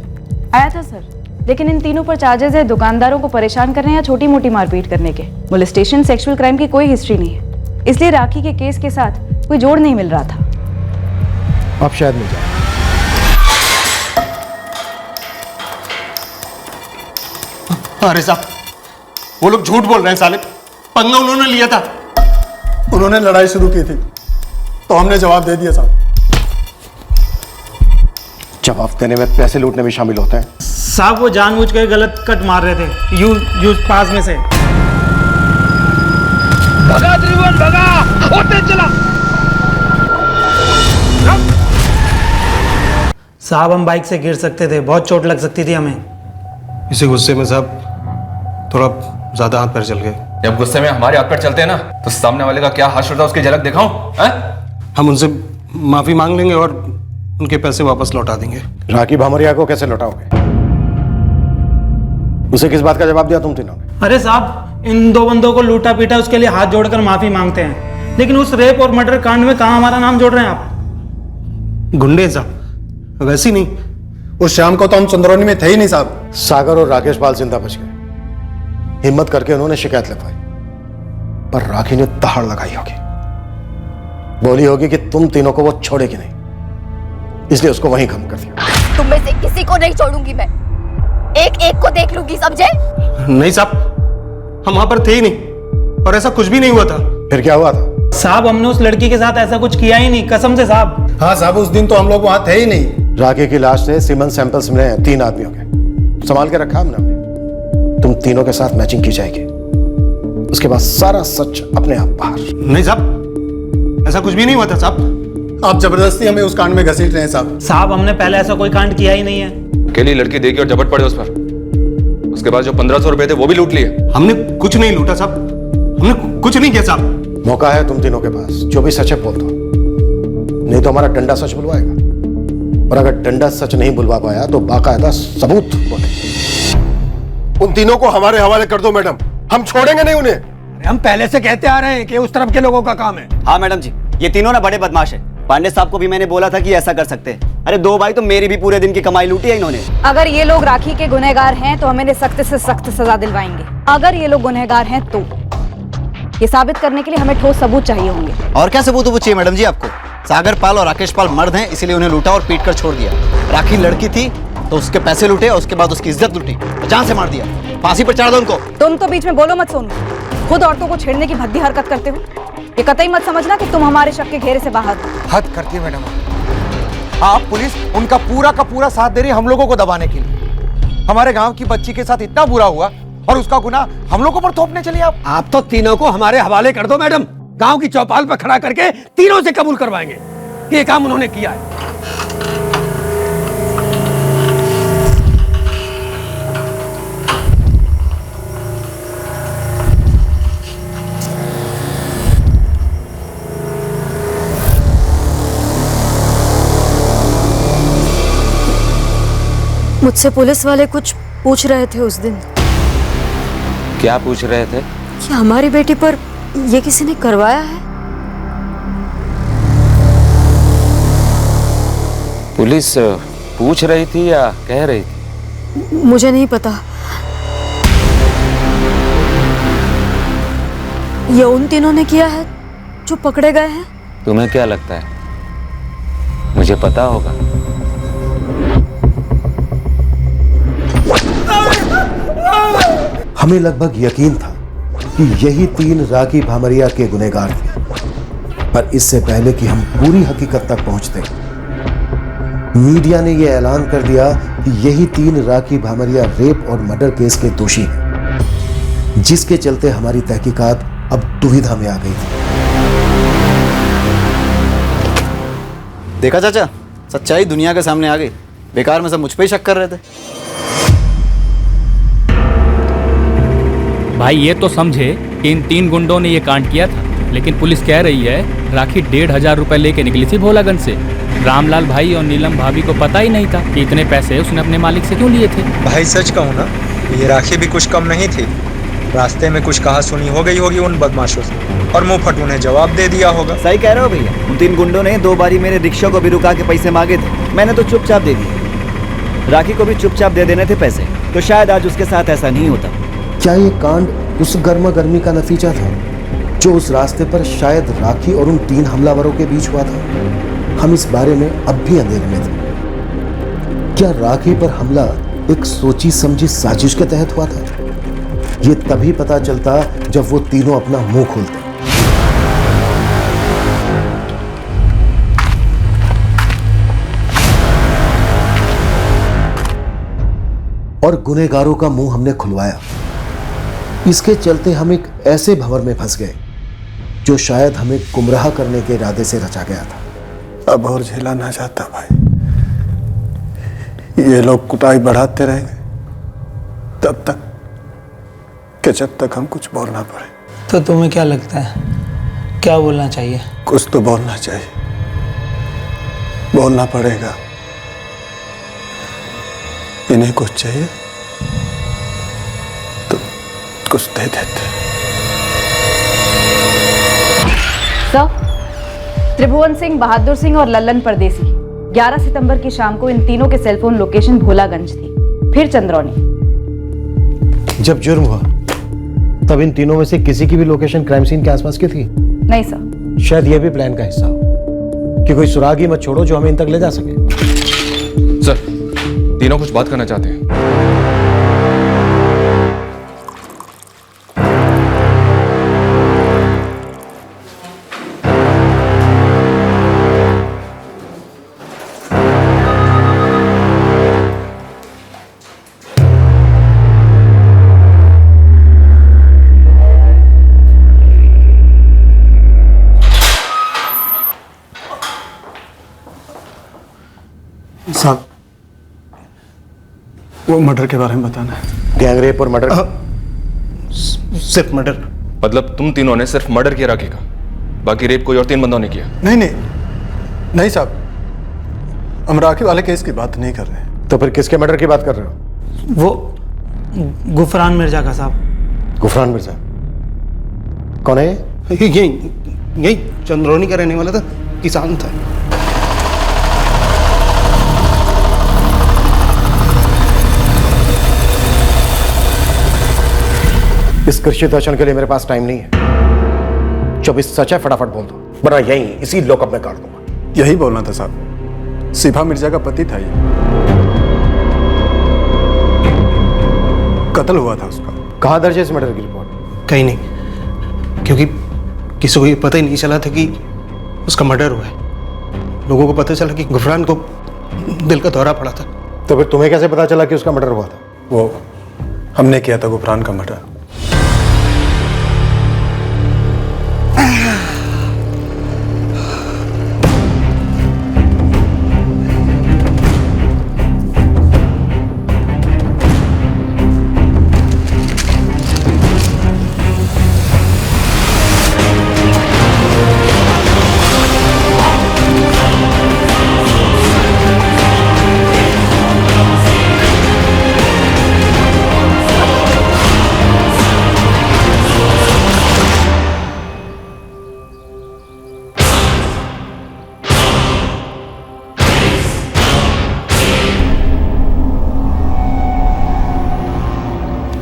आया था सर, लेकिन इन तीनों पर चार्जेस है दुकानदारों को परेशान करने या छोटी मोटी मारपीट करने के। मोलेस्टेशन, सेक्सुअल क्राइम की कोई हिस्ट्री नहीं है, इसलिए राखी के केस के साथ कोई जोड़ नहीं मिल रहा था। अब शायद मिल जाए। अरे साहब, वो लोग झूठ बोल रहे हैं साले। पंगा उन्होंने लिया था। उन्होंने लड़ाई शुरू की थी तो हमने जवाब दे दिया साहब। जवाब देने में पैसे लूटने में शामिल होते हैं? साहब वो जानबूझकर गलत कट मार रहे थे, यूज पास में से। भगा त्रिभुवन भगा, होते चला। साहब हम बाइक से गिर सकते थे, बहुत चोट लग सकती थी हमें। इसी गुस्से में साहब थोड़ा ज्यादा हाथ पैर चल गए। जब गुस्से में हमारे हाथ पैर चलते हैं ना, तो सामने वाले का क्या हाथ होता है उसकी झलक दिखाऊं? हम उनसे माफी मांग लेंगे और उनके पैसे वापस लौटा देंगे। राखी भामरिया को कैसे लौटाओगे? उसे किस बात का जवाब दिया तुम तीनों ने? अरे साहब, इन 2 बंदों को लूटा पीटा, उसके लिए हाथ जोड़कर माफी मांगते हैं, लेकिन उस रेप और मर्डर कांड में कहां हमारा नाम जोड़ रहे हैं आप? गुंडे साहब, वैसे नहीं। उस शाम को तो हम चंद्रौनी में थे ही नहीं साहब। सागर और राकेश पाल जिंदा बच गए। हिम्मत करके उन्होंने शिकायत लिखवाई, पर राखी ने दहाड़ लगाई होगी, बोली होगी कि तुम तीनों को वो छोड़ेगी नहीं, इसलिए उसको वहीं खत्म कर दिया। तुम में से किसी को नहीं छोड़ूंगी मैं, एक एक को देख लूंगी, समझे? नहीं साहब, हम वहां पर थे ही नहीं और ऐसा कुछ भी नहीं हुआ था। फिर क्या हुआ था? साहब हमने उस लड़की के साथ ऐसा कुछ किया ही नहीं, कसम से साहब। हाँ साहब, उस दिन तो हम लोग वहां थे ही नहीं। राखी की लाश से सीमन सैंपल्स मिले हैं 3 आदमियों के, संभाल के रखा हमने। तुम तीनों के साथ मैचिंग की जाएगी, उसके बाद सारा सच अपने आप बाहर। नहीं साहब, ऐसा कुछ भी नहीं हुआ था साहब। आप जबरदस्ती हमें उस कांड में घसीट रहे हैं साहब। साहब हमने पहले ऐसा कोई कांड किया ही नहीं है। अकेली लड़की देखी और झपट पड़े उस पर, उसके बाद जो 1500 रुपए थे वो भी लूट लिए। हमने कुछ नहीं लूटा साहब, हमने कुछ नहीं किया साहब। मौका है तुम तीनों के पास, जो भी सच है बोल दो, नहीं तो हमारा डंडा सच बुलवाएगा, और अगर डंडा सच नहीं बुलवा पाया तो बाकायदा सबूत बोले। उन तीनों को हमारे हवाले कर दो मैडम, हम छोड़ेंगे नहीं उन्हें। हम पहले से कहते आ रहे हैं कि उस तरफ के लोगों का काम है। हाँ मैडम जी, ये तीनों ना बड़े बदमाश है। पांडे साहब को भी मैंने बोला था कि ऐसा कर सकते हैं। अरे 2 भाई तो मेरी भी पूरे दिन की कमाई लूटी है इन्होंने। अगर ये लोग राखी के गुनहगार हैं तो हम इन्हें सख्त से सख्त सजा दिलवाएंगे। अगर ये लोग गुनहगार हैं तो ये साबित करने के लिए हमें ठोस सबूत चाहिए होंगे। और क्या सबूत चाहिए मैडम जी आपको? सागर पाल और राकेश पाल मर्द हैं, इसीलिए उन्हें लूटा और पीट कर छोड़ दिया। राखी लड़की थी तो उसके पैसे लूटे और उसके बाद उसकी इज्जत लूटी, जान से मार दिया। फांसी पर चढ़ा दो उनको। तुम तो बीच में बोलो मत सोनू, खुद औरतों को छेड़ने की भद्दी हरकत करते हो। ये कतई मत समझना कि तुम हमारे शक के घेरे से बाहर हो। हद करती है मैडम, आप पुलिस उनका पूरा का पूरा साथ दे रही है हम लोगों को दबाने के लिए। हमारे गांव की बच्ची के साथ इतना बुरा हुआ और उसका गुनाह हम लोगों पर थोपने चलिए आप। आप तो तीनों को हमारे हवाले कर दो मैडम, गांव की चौपाल पर खड़ा करके तीनों से कबूल करवाएंगे कि ये काम उन्होंने किया है। मुझसे पुलिस वाले कुछ पूछ रहे थे उस दिन क्या पूछ रहे थे? कि हमारी बेटी पर ये किसी ने करवाया है। पुलिस पूछ रही थी या कह रही थी? मुझे नहीं पता। ये उन तीनों ने किया है जो पकड़े गए हैं। तुम्हें क्या लगता है मुझे पता होगा? हमें लगभग यकीन था कि यही 3 राखी भामरिया के गुनहगार थे, पर इससे पहले कि हम पूरी हकीकत तक पहुंचते, मीडिया ने यह ऐलान कर दिया कि यही 3 राखी भामरिया रेप और मर्डर केस के दोषी हैं, जिसके चलते हमारी तहकीकात अब दुविधा में आ गई थी। देखा चाचा, सच्चाई दुनिया के सामने आ गई। बेकार में सब मुझ पे ही शक कर रहे थे। भाई ये तो समझे कि इन 3 गुंडों ने ये कांड किया था, लेकिन पुलिस कह रही है राखी 1,500 रुपए लेके निकली थी भोलागंज से। रामलाल भाई और नीलम भाभी को पता ही नहीं था कि इतने पैसे उसने अपने मालिक से क्यों लिए थे। भाई सच कहूँ ना, ये राखी भी कुछ कम नहीं थी। रास्ते में कुछ कहा सुनी हो गई होगी उन बदमाशों से और मुंह फट उन्हें जवाब दे दिया होगा। सही कह रहे हो भैया। उन 3 गुंडों ने 2 बारी मेरे रिक्शा को भी रुका के पैसे मांगे थे, मैंने तो चुपचाप दे दिए। राखी को भी चुपचाप दे देने थे पैसे, तो शायद आज उसके साथ ऐसा नहीं होता। क्या ये कांड उस गर्मा गर्मी का नतीजा था जो उस रास्ते पर शायद राखी और उन 3 हमलावरों के बीच हुआ था? हम इस बारे में अब भी अंधेरे में थे। क्या राखी पर हमला एक सोची समझी साजिश के तहत हुआ था? ये तभी पता चलता जब वो तीनों अपना मुंह खोलते। और गुनहगारों का मुंह हमने खुलवाया। इसके चलते हम एक ऐसे भंवर में फंस गए जो शायद हमें गुमराह करने के इरादे से रचा गया था। अब और झेला ना जाता भाई। ये लोग कुटाई बढ़ाते रहेंगे तब तक कि जब तक हम कुछ बोलना पड़े। तो तुम्हें क्या लगता है क्या बोलना चाहिए? कुछ तो बोलना चाहिए, बोलना पड़ेगा। इन्हें कुछ चाहिए तो कुछ दे देते। सर, त्रिभुवन सिंह, बहादुर सिंह और लल्लन परदेसी 11 सितंबर की शाम को इन तीनों के सेलफोन लोकेशन भोलागंज थी, फिर चंद्रौनी। जब जुर्म हुआ तब इन तीनों में से किसी की भी लोकेशन क्राइम सीन के आसपास की थी? नहीं सर। शायद यह भी प्लान का हिस्सा हो कि कोई सुराग ही मत छोड़ो जो हमें इन तक ले जा सके। सर, तीनों कुछ बात करना चाहते हैं। साहब, वो मर्डर के बारे में बताना है। गैंग रेप और मर्डर? सिर्फ मर्डर। मतलब तुम तीनों ने सिर्फ मर्डर किया राखी का, बाकी रेप कोई और 3 बंदों ने किया? नहीं साहब, हम राखी वाले केस की बात नहीं कर रहे। तो फिर किसके मर्डर की बात कर रहे हो? वो गुफरान मिर्जा का साहब। गुफरान मिर्जा कौन है? यही चंद्रौनी का रहने वाला था, किसान था। इस कृषि दर्शन के लिए मेरे पास टाइम नहीं है। जब इस सच है फटाफट बोल दो, वरना यही इसी लॉकअप में काट दूंगा। यही बोलना था साहब, सिफा मिर्जा का पति था ये। कत्ल हुआ था उसका। कहाँ दर्ज है इस मर्डर की रिपोर्ट? कहीं नहीं, क्योंकि किसी को ये पता ही नहीं चला था कि उसका मर्डर हुआ है। लोगों को पता चला कि गुफरान को दिल का दौरा पड़ा था। तो फिर तुम्हें कैसे पता चला कि उसका मर्डर हुआ था? वो हमने किया था गुफरान का मर्डर।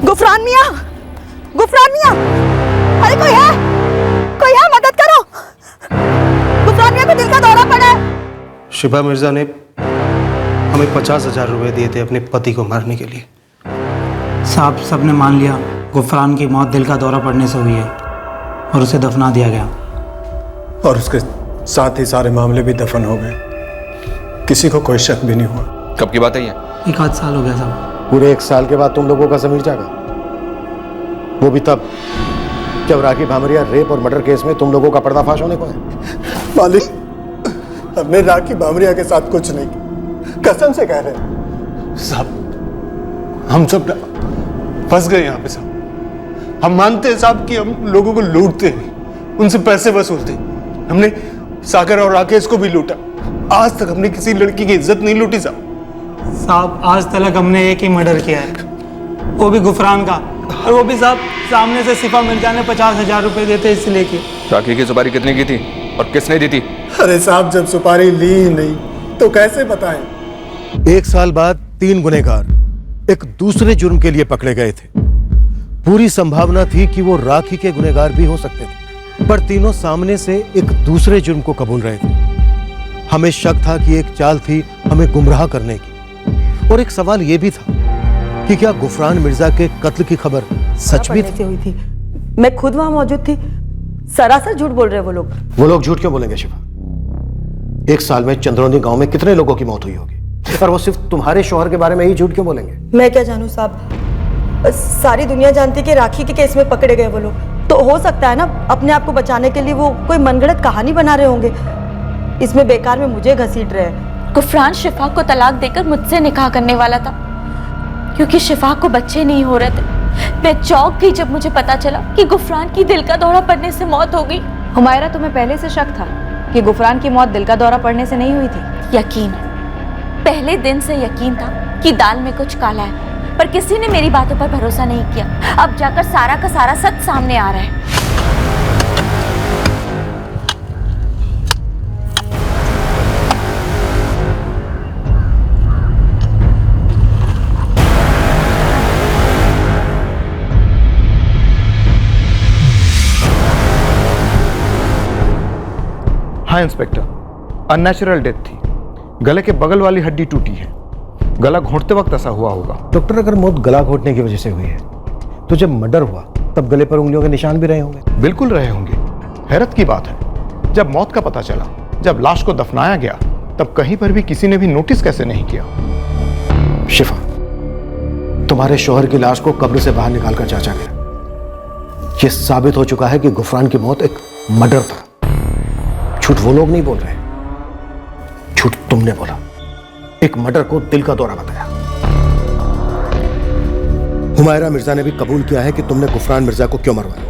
गुफरान मियां, गुफरान मियां, अरे कोई है मदद करो। गुफरान मियां को दिल का दौरा पड़ा है। शिफा मिर्जा ने हमें 50,000 रुपए दिए थे अपने पति को मारने के लिए। साहब सबने मान लिया गुफरान की मौत दिल का दौरा पड़ने से हुई है और उसे दफना दिया गया। और उसके साथ ही सारे मामले भी दफन हो गए, किसी को कोई शक भी नहीं हुआ। कब की बात है ये? 1 आध साल हो गया साहब। पूरे 1 साल के बाद तुम लोगों का ज़मीर जागा, वो भी तब जब राखी भामरिया रेप और मर्डर केस में तुम लोगों का पर्दाफाश होने को है। मालिक, हमने राखी भामरिया के साथ कुछ नहीं किया, कसम से कह रहे हैं साहब। हम सब फंस गए यहाँ पे साहब। हम मानते हैं साहब कि हम लोगों को लूटते हैं, उनसे पैसे वसूलते हैं। हमने सागर और राकेश को भी लूटा, आज तक हमने किसी लड़की की इज्जत नहीं लूटी साहब। साहब आज तक हमने एक ही मर्डर किया है, वो भी गुफरान का, और वो भी साहब सामने से शिफा मिर्जा ने 50,000 रुपए देते इसलिए की। राखी की सुपारी कितने की थी और किसने दी थी? अरे साहब, जब सुपारी ली ही नहीं तो कैसे बताएं? 1 साल बाद 3 गुनहगार एक दूसरे जुर्म के लिए पकड़े गए थे। पूरी संभावना थी कि वो राखी के गुनहगार भी हो सकते थे, पर तीनों सामने से एक दूसरे जुर्म को कबूल रहे थे। हमें शक था कि एक चाल थी हमें गुमराह करने की, और एक सवाल यह भी था कि क्या गुफरान मिर्जा के कत्ल की खबर सच भी थी? हुई थी। मैं खुद वहां मौजूद थी। सरासर झूठ बोल रहे हैं वो लोग। वो लोग झूठ क्यों बोलेंगे शिफा? 1 साल में चंद्रौनी गांव में कितने लोगों की मौत हुई होगी, और वो सिर्फ तुम्हारे शौहर के बारे में ही झूठ क्यों बोलेंगे? मैं क्या जानूं साहब, सारी दुनिया जानती है कि राखी के केस में पकड़े गए वो लोग। तो हो सकता है ना अपने आप को बचाने के लिए वो कोई मनगढ़ंत कहानी बना रहे होंगे। इसमें बेकार में मुझे घसीट रहे हैं। गुफरान शिफा को तलाक देकर मुझसे निकाह करने वाला था, क्योंकि शिफा को बच्चे नहीं हो रहे थे। मैं चौंक गई जब मुझे पता चला कि गुफरान की दिल का दौरा पड़ने से मौत हो गई। हुमायरा, तुम्हें पहले से शक था कि गुफरान की मौत दिल का दौरा पड़ने से नहीं हुई थी? यकीन, पहले दिन से यकीन था कि दाल में कुछ काला है, पर किसी ने मेरी बातों पर भरोसा नहीं किया। अब जाकर सारा का सारा सच सामने आ रहा है। हाँ इंस्पेक्टर, अननेचुरल डेथ थी। गले के बगल वाली हड्डी टूटी है, गला घोंटते वक्त ऐसा हुआ होगा। डॉक्टर, अगर मौत गला घोंटने की वजह से हुई है तो जब मर्डर हुआ तब गले पर उंगलियों के निशान भी रहे होंगे। बिल्कुल रहे होंगे। हैरत की बात है, जब मौत का पता चला, जब लाश को दफनाया गया, तब कहीं पर भी किसी ने भी नोटिस कैसे नहीं किया? शिफा, तुम्हारे शौहर की लाश को कब्र से बाहर निकालकर जांचा गया। यह साबित हो चुका है कि गुफरान की मौत एक मर्डर था। झूठ वो लोग नहीं बोल रहे, झूठ तुमने बोला। एक मर्डर को दिल का दौरा बताया। हुमायरा मिर्जा ने भी कबूल किया है कि तुमने गुफरान मिर्जा को क्यों मरवाया।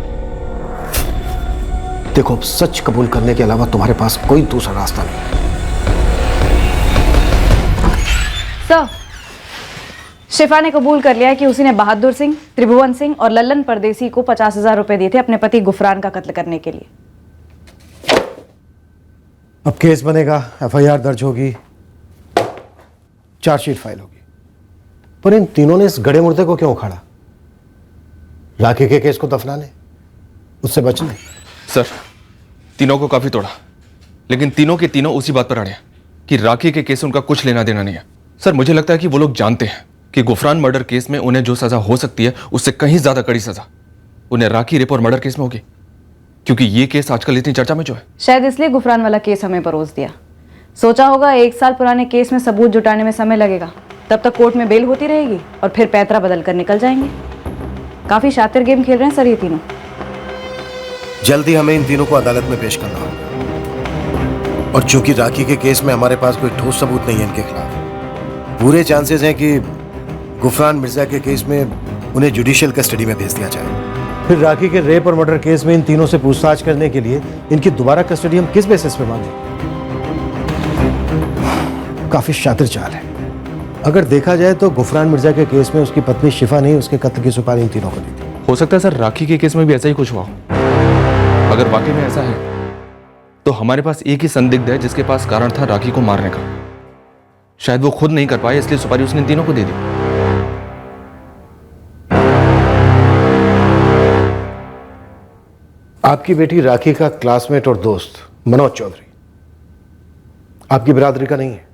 देखो, सच कबूल करने के अलावा तुम्हारे पास कोई दूसरा रास्ता नहीं। सर, शिफा ने कबूल कर लिया है कि उसी ने बहादुर सिंह, त्रिभुवन सिंह और लल्लन परदेसी को 50,000 रुपए दिए थे अपने पति गुफरान का कत्ल करने के लिए। अब केस बनेगा, FIR दर्ज होगी, चार्जशीट फाइल होगी। पर इन तीनों ने इस गड़े मुर्दे को क्यों उखाड़ा? राखी के केस को दफनाने, उससे बचने। सर, तीनों को काफी तोड़ा, लेकिन तीनों के तीनों उसी बात पर अड़े कि राखी के केस से उनका कुछ लेना देना नहीं है। सर, मुझे लगता है कि वो लोग जानते हैं कि गुफरान मर्डर केस में उन्हें जो सजा हो सकती है उससे कहीं ज्यादा कड़ी सजा उन्हें राखी रेप और मर्डर केस में होगी, क्योंकि ये केस आजकल इतनी चर्चा में जो है। शायद इसलिए गुफरान वाला केस हमें परोस दिया। सोचा होगा 1 साल पुराने केस में सबूत जुटाने में समय लगेगा, तब तक कोर्ट में बेल होती रहेगी और फिर पैतरा बदल कर निकल जाएंगे। काफी शातिर गेम खेल रहे हैं सर ये तीनों। जल्दी हमें इन तीनों को अदालत में पेश करना होगा, और चूंकि राखी के केस में हमारे पास कोई ठोस सबूत नहीं है इनके खिलाफ, पूरे चांसेस हैं कि गुफरान मिर्जा के केस में उन्हें जुडिशियल कस्टडी में भेज दिया जाए। फिर राखी के रेप और मर्डर केस में इन तीनों से पूछताछ करने के लिए इनकी दोबारा कस्टडी हम किस बेसिस पे मांगे? काफी शातिर चाल है। अगर देखा जाए तो गुफरान मिर्जा के केस में उसकी पत्नी शिफा ने उसके कत्ल की सुपारी इन तीनों को दी थी। हो सकता है सर राखी के केस में भी ऐसा ही कुछ हुआ। अगर वाकई में ऐसा है तो हमारे पास एक ही संदिग्ध है जिसके पास कारण था राखी को मारने का। शायद वो खुद नहीं कर पाए, इसलिए सुपारी उसने इन तीनों को दे दी। आपकी बेटी राखी का क्लासमेट और दोस्त मनोज चौधरी आपकी बिरादरी का नहीं है,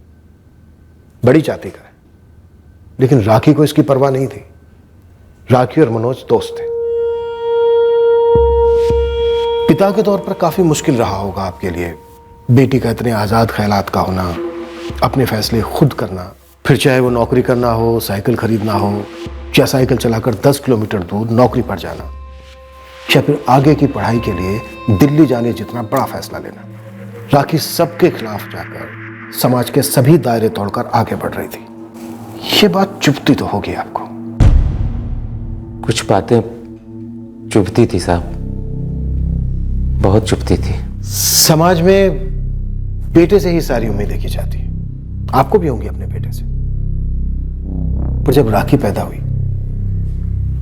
बड़ी जाति का है, लेकिन राखी को इसकी परवाह नहीं थी। राखी और मनोज दोस्त थे। पिता के तौर पर काफी मुश्किल रहा होगा आपके लिए बेटी का इतने आजाद ख्यालात का होना, अपने फैसले खुद करना, फिर चाहे वो नौकरी करना हो, साइकिल खरीदना हो, या साइकिल चलाकर 10 किलोमीटर दूर नौकरी पर जाना, या फिर आगे की पढ़ाई के लिए दिल्ली जाने जितना बड़ा फैसला लेना। राखी सबके खिलाफ जाकर समाज के सभी दायरे तोड़कर आगे बढ़ रही थी। ये बात चुभती तो होगी आपको। कुछ बातें चुभती थी साहब, बहुत चुभती थी। समाज में बेटे से ही सारी उम्मीदें की जाती है, आपको भी होंगी अपने बेटे से। पर जब राखी पैदा हुई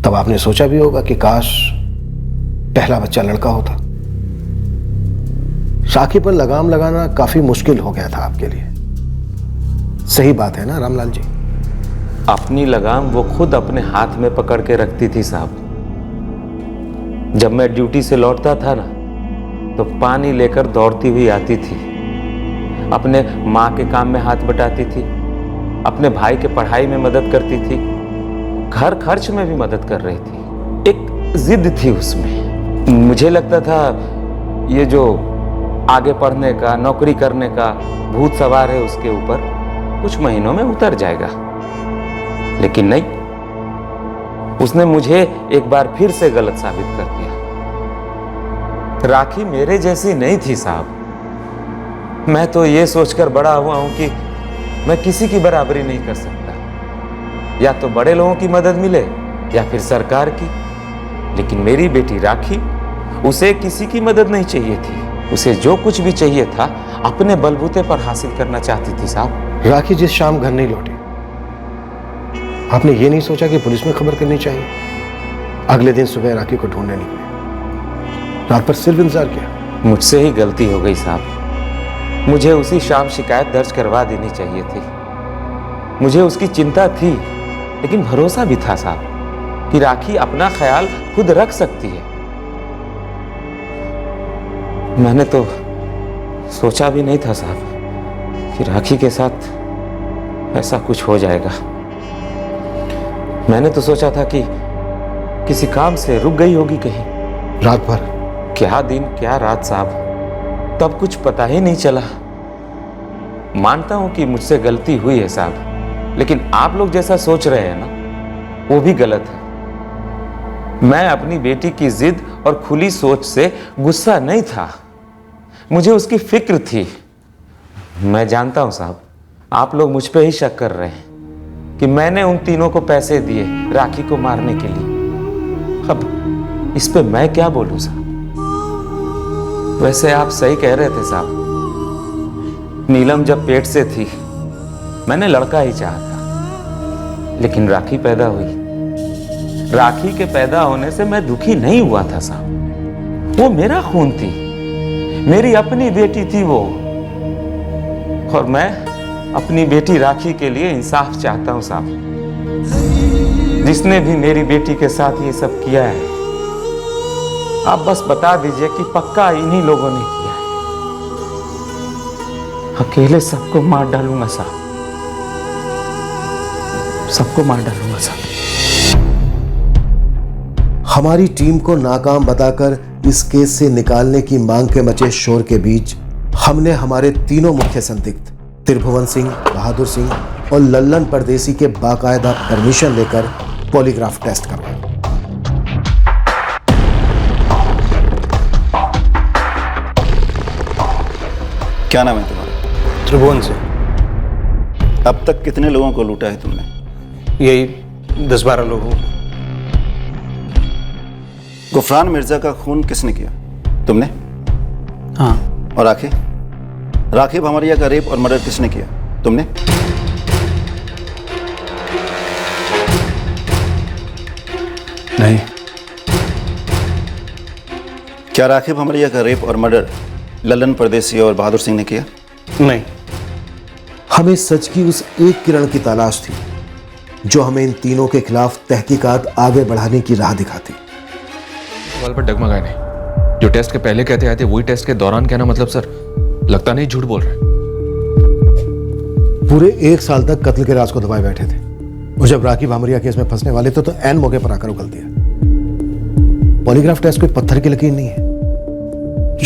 तब आपने सोचा भी होगा कि काश पहला बच्चा लड़का होता। राखी पर लगाम लगाना काफी मुश्किल हो गया था आपके लिए, सही बात है ना रामलाल जी? अपनी लगाम वो खुद अपने हाथ में पकड़ के रखती थी साहब। जब मैं ड्यूटी से लौटता था ना तो पानी लेकर दौड़ती हुई आती थी, अपने माँ के काम में हाथ बटाती थी, अपने भाई के पढ़ाई में मदद करती थी, घर खर्च में भी मदद कर रही थी। एक जिद थी उसमें। मुझे लगता था ये जो आगे पढ़ने का, नौकरी करने का भूत सवार है उसके ऊपर, कुछ महीनों में उतर जाएगा, लेकिन नहीं, उसने मुझे एक बार फिर से गलत साबित कर दिया। राखी मेरे जैसी नहीं थी साहब। मैं तो ये सोचकर बड़ा हुआ हूं कि मैं किसी की बराबरी नहीं कर सकता, या तो बड़े लोगों की मदद मिले या फिर सरकार की। लेकिन मेरी बेटी राखी, उसे किसी की मदद नहीं चाहिए थी। उसे जो कुछ भी चाहिए था अपने बलबूते पर हासिल करना चाहती थी साहब। राखी जिस शाम घर नहीं लौटी, आपने ये नहीं सोचा कि पुलिस में खबर करनी चाहिए? अगले दिन सुबह राखी को ढूंढने निकले, रात पर सिर्फ इंतजार किया। मुझसे ही गलती हो गई साहब। मुझे उसी शाम शिकायत दर्ज करवा देनी चाहिए थी। मुझे उसकी चिंता थी, लेकिन भरोसा भी था साहब कि राखी अपना ख्याल खुद रख सकती है। मैंने तो सोचा भी नहीं था साहब कि राखी के साथ ऐसा कुछ हो जाएगा। मैंने तो सोचा था कि किसी काम से रुक गई होगी कहीं। रात भर? क्या दिन क्या रात साहब, तब कुछ पता ही नहीं चला। मानता हूं कि मुझसे गलती हुई है साहब, लेकिन आप लोग जैसा सोच रहे हैं ना, वो भी गलत है। मैं अपनी बेटी की जिद और खुली सोच से गुस्सा नहीं था, मुझे उसकी फिक्र थी। मैं जानता हूं साहब, आप लोग मुझ पे ही शक कर रहे हैं कि मैंने उन तीनों को पैसे दिए राखी को मारने के लिए। अब इस पे मैं क्या बोलूं साहब? वैसे आप सही कह रहे थे साहब। नीलम जब पेट से थी मैंने लड़का ही चाहा था, लेकिन राखी पैदा हुई। राखी के पैदा होने से मैं दुखी नहीं हुआ था साहब। वो मेरा खून थी, मेरी अपनी बेटी थी वो, और मैं अपनी बेटी राखी के लिए इंसाफ चाहता हूं साहब। जिसने भी मेरी बेटी के साथ ये सब किया है, आप बस बता दीजिए कि पक्का इन्हीं लोगों ने किया है। अकेले सबको मार डालूंगा साहब, सबको मार डालूंगा साहब। हमारी टीम को नाकाम बताकर इस केस से निकालने की मांग के मचे शोर के बीच हमने हमारे तीनों मुख्य संदिग्ध त्रिभुवन सिंह, बहादुर सिंह और लल्लन परदेसी के बाकायदा परमिशन लेकर पॉलीग्राफ टेस्ट करवाया। क्या नाम है तुम्हारा? त्रिभुवन से। अब तक कितने लोगों को लूटा है तुमने? यही 10-12 लोगों। गुफरान मिर्जा का खून किसने किया? तुमने? हाँ। और राखी भामरिया का रेप और मर्डर किसने किया? तुमने? नहीं। क्या राखी भामरिया का रेप और मर्डर लल्लन परदेसी और बहादुर सिंह ने किया? नहीं। हमें सच की उस एक किरण की तलाश थी जो हमें इन तीनों के खिलाफ तहकीकात आगे बढ़ाने की राह दिखाती। सवाल पर डगमगाए नहीं। जो टेस्ट के पहले कहते आए थे वही टेस्ट के दौरान कहना, मतलब सर लगता नहीं झूठ बोल रहे। पूरे 1 साल तक कत्ल के राज को दबाए बैठे थे और जब राखी भामरिया केस में फंसने वाले थे तो ऐन मौके पर आकर उगल दिया। पॉलीग्राफ टेस्ट कोई पत्थर की लकीर नहीं है।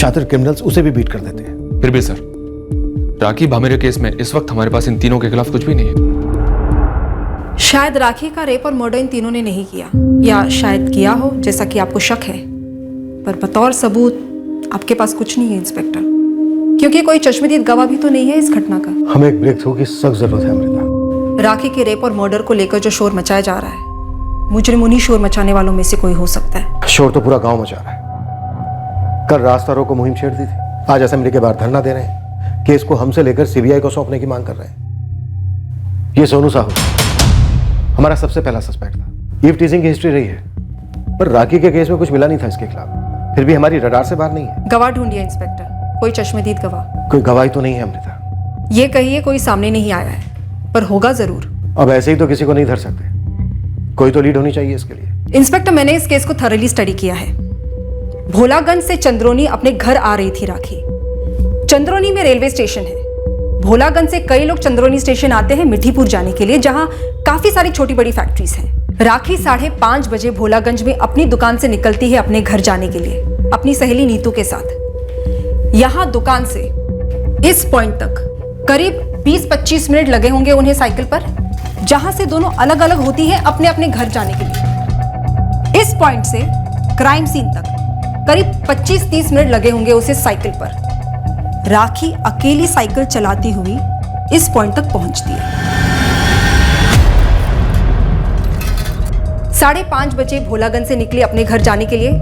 शातिर क्रिमिनल्स उसे भी बीट कर देते हैं। फिर भी सर, राखी भामरिया केस में इस वक्त हमारे पास इन तीनों के खिलाफ कुछ भी नहीं है। शायद राखी का रेप और मर्डर इन तीनों ने नहीं किया, या शायद किया हो जैसा कि आपको शक है, पर बतौर सबूत आपके पास कुछ नहीं है इंस्पेक्टर, क्योंकि कोई चश्मदीद गवाह भी तो नहीं है इस घटना का। हमें एक ब्रेक थ्रू की सख्त जरूरत है अमृता। राखी के रेप और मर्डर को लेकर जो शोर मचाया जा रहा है, मुजरिम उन्हीं शोर मचाने वालों में से कोई हो सकता है। शोर तो पूरा गांव मचा रहा है। कल रास्ता रोको मुहिम छेड़ दी थी, आज असेंबली के बाहर धरना दे रहे हैं। केस को हमसे लेकर सीबीआई को सौंपने की मांग कर रहे हैं। ये सोनू साहू हमारा सबसे पहला सस्पेक्ट था। ईव टीजिंग की हिस्ट्री रही है, पर राखी के केस में कुछ मिला नहीं था इसके खिलाफ। फिर भी हमारी रडार से बाहर नहीं है। गवाह ढूंढिए इंस्पेक्टर, कोई चश्मदीद गवाह। कोई गवाही तो नहीं है अमृता। ये कहिए कोई सामने नहीं आया है, पर होगा जरूर। अब ऐसे ही तो किसी को नहीं धर सकते, कोई तो लीड होनी चाहिए इसके लिए। इंस्पेक्टर, मैंने इस केस को थॉरली स्टडी किया है। भोलागंज से चंद्रोनी अपने घर आ रही थी राखी। चंद्रोनी में रेलवे स्टेशन है। भोलागंज से कई लोग चंद्रोनी स्टेशन आते हैं मिठीपुर जाने के लिए, जहां काफी सारी छोटी बड़ी फैक्ट्रीज हैं। राखी 5:30 बजे भोलागंज में अपनी दुकान से निकलती है अपने घर जाने के लिए अपनी सहेली नीतू के साथ। यहां दुकान से इस पॉइंट तक करीब 20-25 मिनट लगे होंगे उन्हें साइकिल पर, जहां से दोनों अलग अलग होती हैं अपने अपने घर जाने के लिए। इस पॉइंट से क्राइम सीन तक करीब 25-30 मिनट लगे होंगे उसे साइकिल पर। राखी अकेली साइकिल चलाती हुई इस पॉइंट तक पहुंचती है। 5:30 बजे भोलागंज से निकली अपने घर जाने के लिए,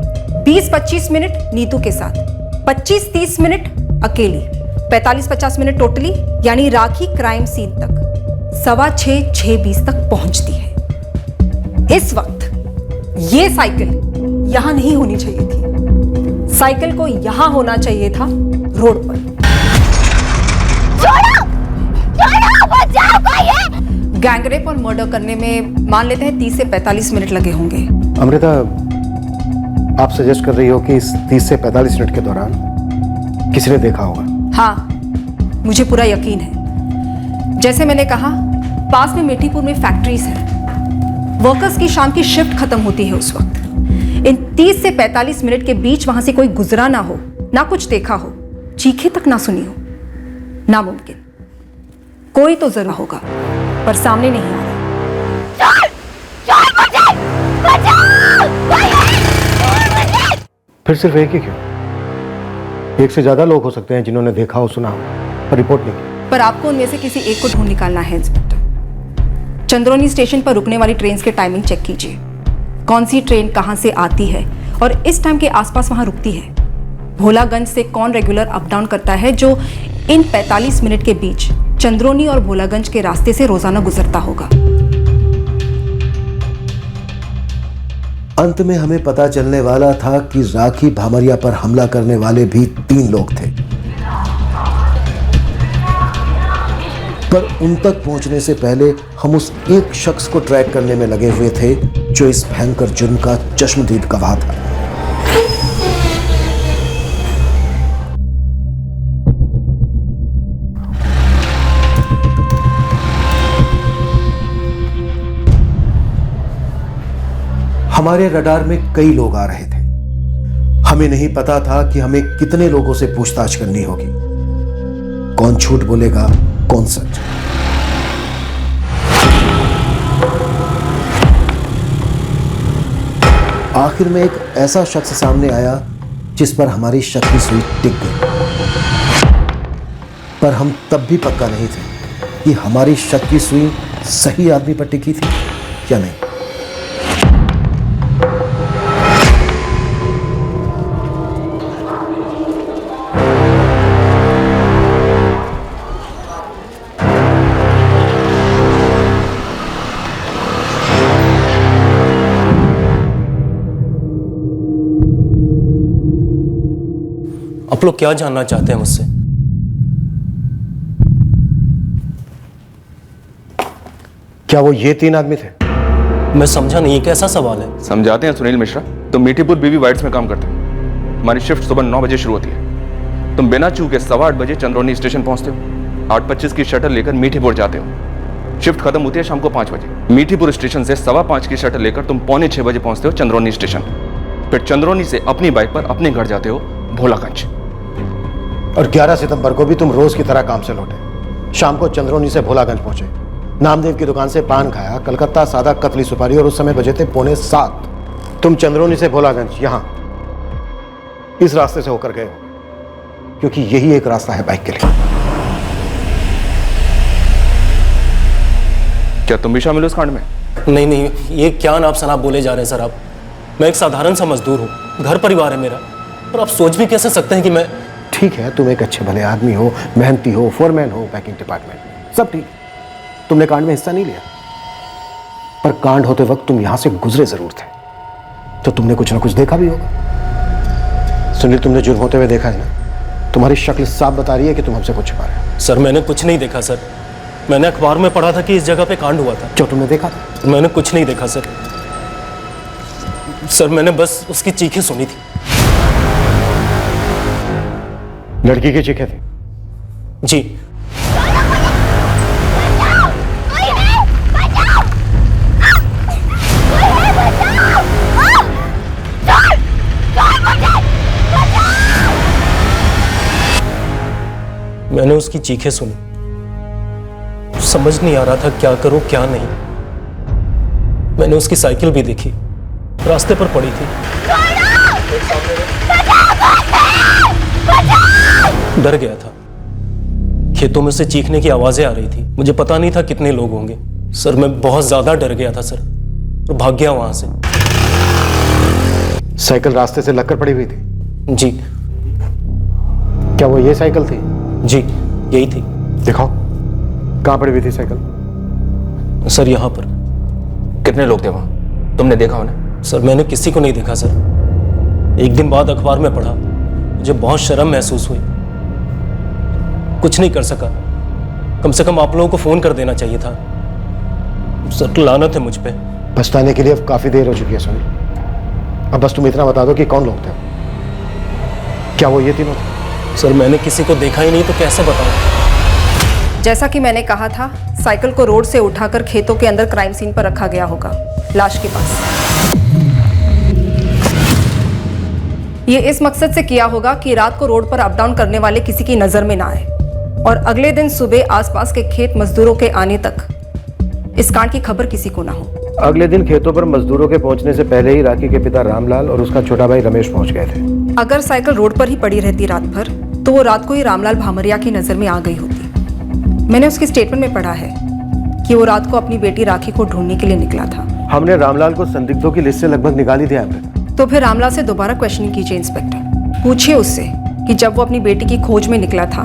20-25 मिनट नीतू के साथ, 25-30 मिनट अकेली, 45-50 मिनट टोटली, यानी राखी क्राइम सीन तक 6:15-6:20 तक पहुंचती है। इस वक्त ये साइकिल यहां नहीं होनी चाहिए थी। साइकिल को यहां होना चाहिए था, रोड पर। गैंगरेप और मर्डर करने में मान लेते हैं 30 से 45 मिनट लगे होंगे। अमृता, आप सजेस्ट कर रही हो कि इस 30 से 45 मिनट के दौरान किसी ने देखा होगा? हाँ, मुझे पूरा यकीन है। जैसे मैंने कहा, पास में मिठीपुर में फैक्ट्रीज है। वर्कर्स की शाम की शिफ्ट खत्म होती है उस वक्त। इन 30 से 45 मिनट के बीच वहां से कोई गुजरा ना हो, ना कुछ देखा हो, चीखे तक ना सुनी हो, नामुमकिन। कोई तो जरूर होगा, पर सामने नहीं आ रहा। फिर सिर्फ एक ही क्यों? एक से ज्यादा लोग हो सकते हैं जिन्होंने देखा हो, सुना हो, पर रिपोर्ट नहीं की। पर आपको उनमें से किसी एक को ढूंढ निकालना है इंस्पेक्टर। चंद्रोनी स्टेशन पर रुकने वाली ट्रेन के टाइमिंग चेक कीजिए। कौन सी ट्रेन कहां से आती है और इस टाइम के आसपास वहां रुकती है। भोलागंज से कौन रेगुलर अप डाउन करता है जो इन 45 मिनट के बीच चंद्रोनी और भोलागंज के रास्ते से रोजाना गुजरता होगा। अंत में हमें पता चलने वाला था कि राखी भामरिया पर हमला करने वाले भी 3 लोग थे, पर उन तक पहुंचने से पहले हम उस एक शख्स को ट्रैक करने में लगे हुए थे जो इस भयंकर जुर्म का चश्मदीद गवाह था। हमारे रडार में कई लोग आ रहे थे। हमें नहीं पता था कि हमें कितने लोगों से पूछताछ करनी होगी। कौन झूठ बोलेगा, कौन सच। आखिर में एक ऐसा शख्स सामने आया जिस पर हमारी शक की सुई टिक गई। पर हम तब भी पक्का नहीं थे कि हमारी शक की सुई सही आदमी पर टिकी थी या नहीं। आप लोग क्या जानना चाहते हैं मुझसे? क्या वो ये 3 आदमी थे? मैं समझा नहीं, ये कैसा सवाल है? समझाते हैं सुनील मिश्रा। तुम मीठीपुर बीवी वाइट्स में काम करते हो। हमारी शिफ्ट सुबह 9 बजे शुरू होती है। तुम बिना चूके 8:15 बजे चंद्रौनी स्टेशन पहुंचते हो। 8:25 की शटल लेकर मीठीपुर जाते हो। शिफ्ट खत्म होती है शाम को 5 बजे। मीठीपुर स्टेशन से 5:15 की शटल लेकर तुम 6:45 बजे पहुंचते हो चंद्रौनी स्टेशन। फिर चंद्रौनी से अपनी बाइक पर अपने घर जाते हो भोलागंज। और 11 सितंबर को भी तुम रोज की तरह काम से लौटे। शाम को चंद्रौनी से भोलागंज पहुंचे, नामदेव की दुकान से पान खाया, कलकत्ता सादा कतली सुपारी, और उस समय बजे थे 6:45। तुम चंद्रौनी से भोलागंज यहां इस रास्ते से होकर गए हो, क्योंकि यही एक रास्ता है बाइक के लिए। क्या तुम भी शामिल हो इस कांड में? नहीं नहीं, ये क्या नाप शनाप बोले जा रहे हैं सर आप। मैं एक साधारण सा मजदूर हूँ, घर परिवार है मेरा, और आप सोच भी कैसे सकते हैं कि मैं। ठीक है, तुम एक अच्छे भले आदमी हो, मेहनती हो, फोरमैन हो पैकिंग डिपार्टमेंट, सब ठीक। तुमने कांड में हिस्सा नहीं लिया, पर कांड होते वक्त तुम यहां से गुजरे जरूर थे, तो तुमने कुछ ना कुछ देखा भी होगा। सुनील, तुमने जुर्म होते हुए देखा है ना? तुम्हारी शक्ल साफ बता रही है कि तुम हमसे कुछ छिपा रहे हो। सर मैंने कुछ नहीं देखा सर। मैंने अखबार में पढ़ा था कि इस जगह पे कांड हुआ था। जो तुमने देखा था? मैंने कुछ नहीं देखा सर। सर मैंने बस उसकी चीखें सुनी थी। लड़की की चीखें थी? जी। मैंने उसकी चीखें सुनी, समझ नहीं आ रहा था क्या करूं क्या नहीं। मैंने उसकी साइकिल भी देखी, रास्ते पर पड़ी थी। डर गया था। खेतों में से चीखने की आवाजें आ रही थी। मुझे पता नहीं था कितने लोग होंगे। सर मैं बहुत ज्यादा डर गया था सर, और भाग गया वहां से। साइकिल रास्ते से लगकर पड़ी हुई थी? जी। क्या वो ये साइकिल थी? जी यही थी। दिखाओ, कहां पड़ी हुई थी साइकिल? सर यहाँ पर। कितने लोग थे वहां? तुमने देखा उन्हें? सर मैंने किसी को नहीं देखा सर। एक दिन बाद अखबार में पढ़ा, मुझे बहुत शर्म महसूस हुई। कुछ नहीं कर सका। कम से कम आप लोगों को फोन कर देना चाहिए था। सर लानत है मुझ पे। पछताने के लिए अब काफी देर हो चुकी है सुनील। अब बस तुम इतना बता दो कि कौन लोग थे। क्या वो ये तीनों थे? सर मैंने किसी को देखा ही नहीं, तो कैसे बताऊं? जैसा कि मैंने कहा था, साइकिल को रोड से उठाकर खेतों के अंदर क्राइम सीन पर रखा गया होगा, लाश के पास। ये इस मकसद से किया होगा कि रात को रोड पर अप डाउन करने वाले किसी की नजर में ना आए, और अगले दिन सुबह आसपास के खेत मजदूरों के आने तक इस कांड की खबर किसी को ना हो। अगले दिन खेतों पर मजदूरों के पहुंचने से पहले ही राखी के पिता रामलाल और उसका छोटा भाई रमेश पहुंच गए थे। अगर साइकिल रोड पर ही पड़ी रहती रात भर, तो वो रात को ही रामलाल भामरिया की नजर में आ गई होती। मैंने उसके स्टेटमेंट में पढ़ा है कि वो रात को अपनी बेटी राखी को ढूंढने के लिए निकला था। हमने रामलाल को संदिग्धों की लिस्ट से लगभग निकाली थी आपने। तो फिर रामलाल से दोबारा क्वेश्चनिंग कीजिए इंस्पेक्टर। पूछिए उससे कि जब वो अपनी बेटी की खोज में निकला था,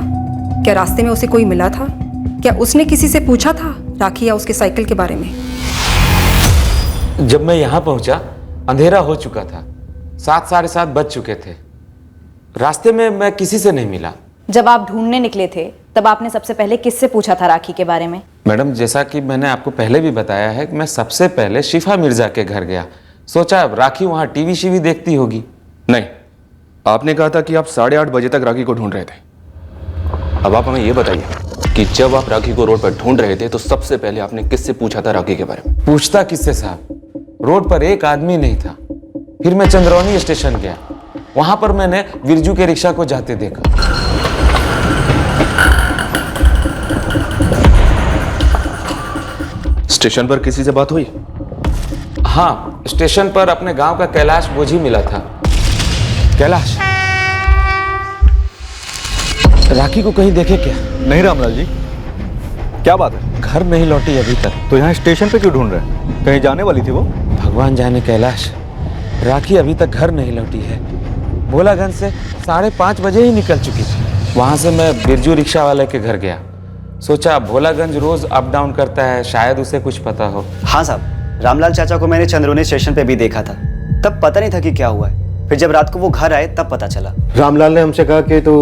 क्या रास्ते में उसे कोई मिला था? क्या उसने किसी से पूछा था राखी या उसके साइकिल के बारे में? जब मैं यहाँ पहुंचा अंधेरा हो चुका था, 7 साढ़े 7 बज चुके थे। रास्ते में मैं किसी से नहीं मिला। जब आप ढूंढने निकले थे तब आपने सबसे पहले किससे पूछा था राखी के बारे में? मैडम जैसा कि मैंने आपको पहले भी बताया है कि मैं सबसे पहले शिफा मिर्जा के घर गया। सोचा राखी वहाँ टीवी शीवी देखती होगी। नहीं, आपने कहा था कि आप 8:30 बजे तक राखी को ढूंढ रहे थे। अब आप हमें ये बताइए कि जब आप राखी को रोड पर ढूंढ रहे थे तो सबसे पहले आपने किससे पूछा था राखी के बारे में? पूछता किससे साहब, रोड पर एक आदमी नहीं था। फिर मैं चंद्रौनी स्टेशन गया, वहां पर मैंने विरजू के रिक्शा को जाते देखा। स्टेशन पर किसी से बात हुई? हाँ, स्टेशन पर अपने गांव का कैलाश बोझी मिला था। कैलाश, राखी को कहीं देखे क्या? नहीं रामलाल जी, क्या बात है? घर नहीं लौटी अभी तक। तो यहाँ स्टेशन पे क्यों ढूंढ रहे हैं? कहीं जाने वाली थी वो? भगवान जाने कैलाश, राखी अभी तक घर नहीं लौटी है। भोलागंज से 5:30 बजे ही निकल चुकी थी। वहाँ से मैं बिरजू रिक्शा वाले के घर गया। सोचा भोलागंज रोज अप डाउन करता है, शायद उसे कुछ पता हो। हाँ साहब, रामलाल चाचा को मैंने चंद्रोनी स्टेशन पे भी देखा था। तब पता नहीं था कि क्या हुआ है। फिर जब रात को वो घर आए तब पता चला। रामलाल ने हमसे कहा कि तो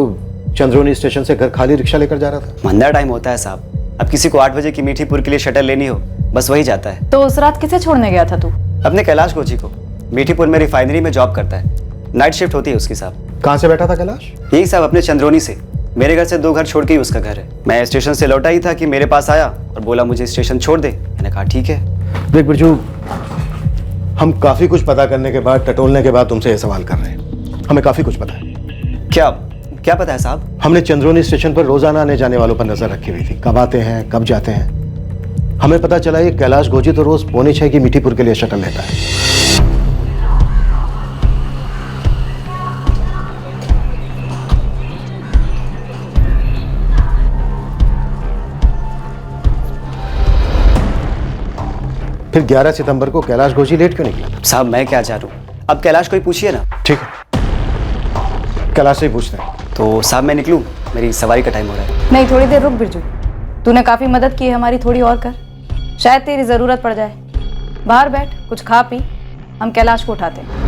चंद्रोनी स्टेशन से घर खाली रिक्शा लेकर जा रहा था। मंदा टाइम होता है साहब। अब किसी को 8 बजे की मीठीपुर के लिए शटल लेनी हो, बस वही जाता है। तो उस रात किसे छोड़ने गया था तू? अपने कैलाश गोजी को। मीठीपुर में रिफाइनरी में जॉब करता है, नाइट शिफ्ट होती है उसकी साहब। कहाँ से बैठा था कैलाश? यही साहब अपने चंद्रोनी से। मेरे घर से 2 घर छोड़ के ही उसका घर है। मैं स्टेशन से लौटा ही था कि मेरे पास आया और बोला मुझे स्टेशन छोड़ दे। मैंने कहा ठीक है। देख बिरजू, हम काफी कुछ पता करने के बाद, टटोलने के बाद तुमसे ये सवाल कर रहे हैं। हमें काफी कुछ पता है। क्या क्या पता है साहब? हमने चंद्रोनी स्टेशन पर रोजाना आने जाने वालों पर नजर रखी हुई थी। कब आते हैं, कब जाते हैं। हमें पता चला ये कैलाश गोजी तो रोज 5:45 की मीठीपुर के लिए शटल लेता है। फिर 11 सितंबर को कैलाश गोजी लेट क्यों निकला? साहब मैं क्या जानूं, अब कैलाश को ही पूछिए ना। ठीक है, कैलाश से ही पूछते हैं। तो साहब मैं निकलूं, मेरी सवारी का टाइम हो रहा है। नहीं, थोड़ी देर रुक बिरजू। तूने काफी मदद की है हमारी, थोड़ी और कर, शायद तेरी जरूरत पड़ जाए। बाहर बैठ, कुछ खा पी, हम कैलाश को उठाते हैं।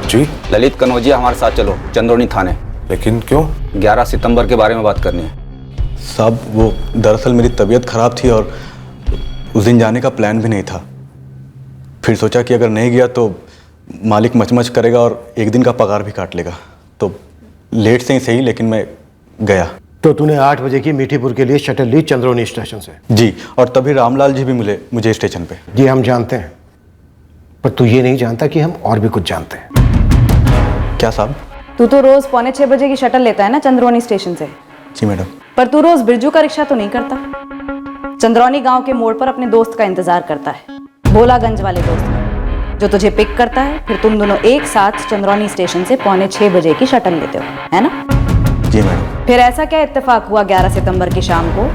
जी ललित कनौजिया हमारे साथ चलो चंद्रोनी थाने। लेकिन क्यों? 11 सितंबर के बारे में बात करनी है। साहब वो दरअसल मेरी तबीयत खराब थी और उस दिन जाने का प्लान भी नहीं था। फिर सोचा कि अगर नहीं गया तो मालिक मचमच करेगा और एक दिन का पगार भी काट लेगा। तो लेट से ही सही, लेकिन मैं गया। तो तूने 8 बजे की मीठीपुर के लिए शटल ली चंद्रोनी स्टेशन से? जी, और तभी रामलाल जी भी मिले मुझे स्टेशन पे। ये हम जानते हैं, पर तू ये नहीं जानता कि हम और भी कुछ जानते हैं। क्या साहब? तू तो रोज 5:45 बजे की शटल लेता है ना चंद्रोनी स्टेशन से। जी मैडम। पर तू रोज बिरजू का रिक्शा तो नहीं करता। चंद्रौनी गांव के मोड़ पर अपने दोस्त का इंतजार करता है, भोलागंज वाले दोस्त का, जो तुझे पिक करता है। फिर तुम दोनों एक साथ चंद्रौनी स्टेशन से 5:45 बजे की शटल लेते हो, है ना? जी मैडम। फिर ऐसा क्या इत्तेफाक हुआ 11 सितंबर की शाम को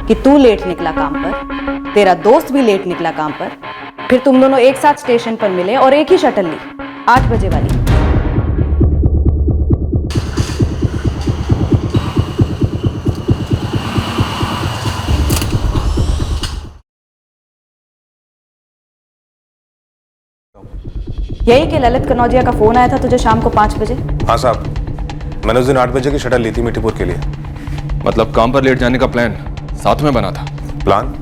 कि तू लेट निकला काम पर, तेरा दोस्त भी लेट निकला काम पर, फिर तुम दोनों एक साथ स्टेशन पर मिले और एक ही शटल ली, 8 बजे वाली। यही कि ललित कनौजिया का फोन आया था तुझे शाम को 5 बजे? हाँ साहब, मैंने उस दिन 8 बजे की शटल ली थी मीठीपुर के लिए। मतलब काम पर लेट जाने का प्लान साथ में बना था। प्लान?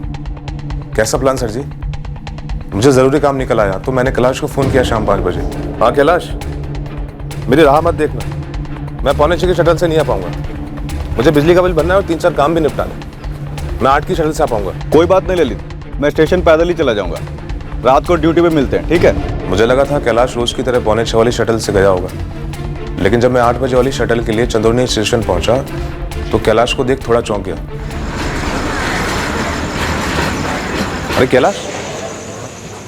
कैसा प्लान सर जी? मुझे जरूरी काम निकल आया तो मैंने कैलाश को फोन किया शाम 5 बजे। हाँ कैलाश, मेरी राह मत देखना, मैं 5:45 की शटल से नहीं आ पाऊंगा। मुझे बिजली का बिल भरना है और 3-4 काम भी निपटाने। मैं 8 की शटल से आ पाऊंगा। कोई बात नहीं ललित, मैं स्टेशन पैदल ही चला जाऊंगा। रात को ड्यूटी पे मिलते हैं, ठीक है? मुझे लगा था कैलाश रोज की तरह 5:45 वाली शटल से गया होगा, लेकिन जब मैं 8 बजे वाली शटल के लिए चंद्रोनी स्टेशन पहुंचा तो कैलाश को देख थोड़ा चौंक गया। अरे कैलाश,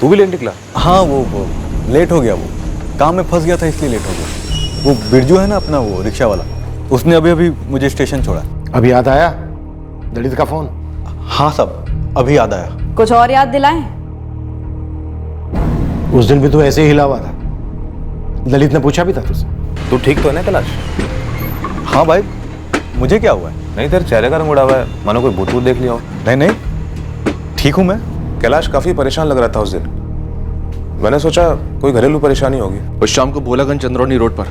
तू भी लेट निकला? हाँ वो लेट हो गया, वो काम में फंस गया था इसलिए लेट हो गया। वो बिरजू है ना अपना, वो रिक्शा वाला, उसने अभी अभी मुझे स्टेशन छोड़ा। अभी याद आया ललित का फोन? हाँ साहब, अभी याद आया। कुछ और याद दिलाएं? उस दिन भी तू ऐसे ही हिला हुआ था। ललित ने पूछा भी था तुझसे? तू ठीक तो है ना कैलाश? हाँ भाई, मुझे क्या हुआ है? नहीं, तेरे चेहरे का रंग उड़ा हुआ है, मानो कोई भूत देख लिया हो। नहीं, ठीक हूँ मैं। कैलाश काफी परेशान लग रहा था उस दिन। मैंने सोचा कोई घरेलू परेशानी होगी। उस शाम को भोलागंज चंद्रौनी रोड पर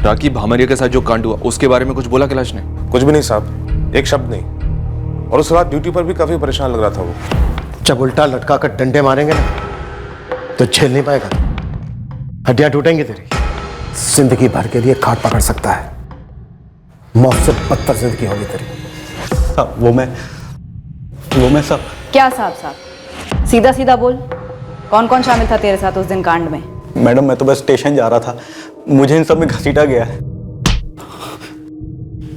राखी भामरिया के साथ जो कांड हुआ उसके बारे में कुछ बोला कैलाश ने? कुछ भी नहीं साहब, एक शब्द नहीं। और उस रात ड्यूटी पर भी काफी परेशान लग रहा था वो। जब उल्टा लटका कर डंडे मारेंगे ना तो झेल नहीं पाएगा, हड्डियां टूटेंगी तेरी। जिंदगी भर के लिए खाट पकड़ सकता है, मौत से बदतर जिंदगी होगी तेरी। वो मैं सब। क्या साहब? सीधा सीधा बोल, कौन कौन शामिल था तेरे साथ उस दिन कांड में? मैडम मैं तो बस स्टेशन जा रहा था, मुझे इन सब में घसीटा गया है।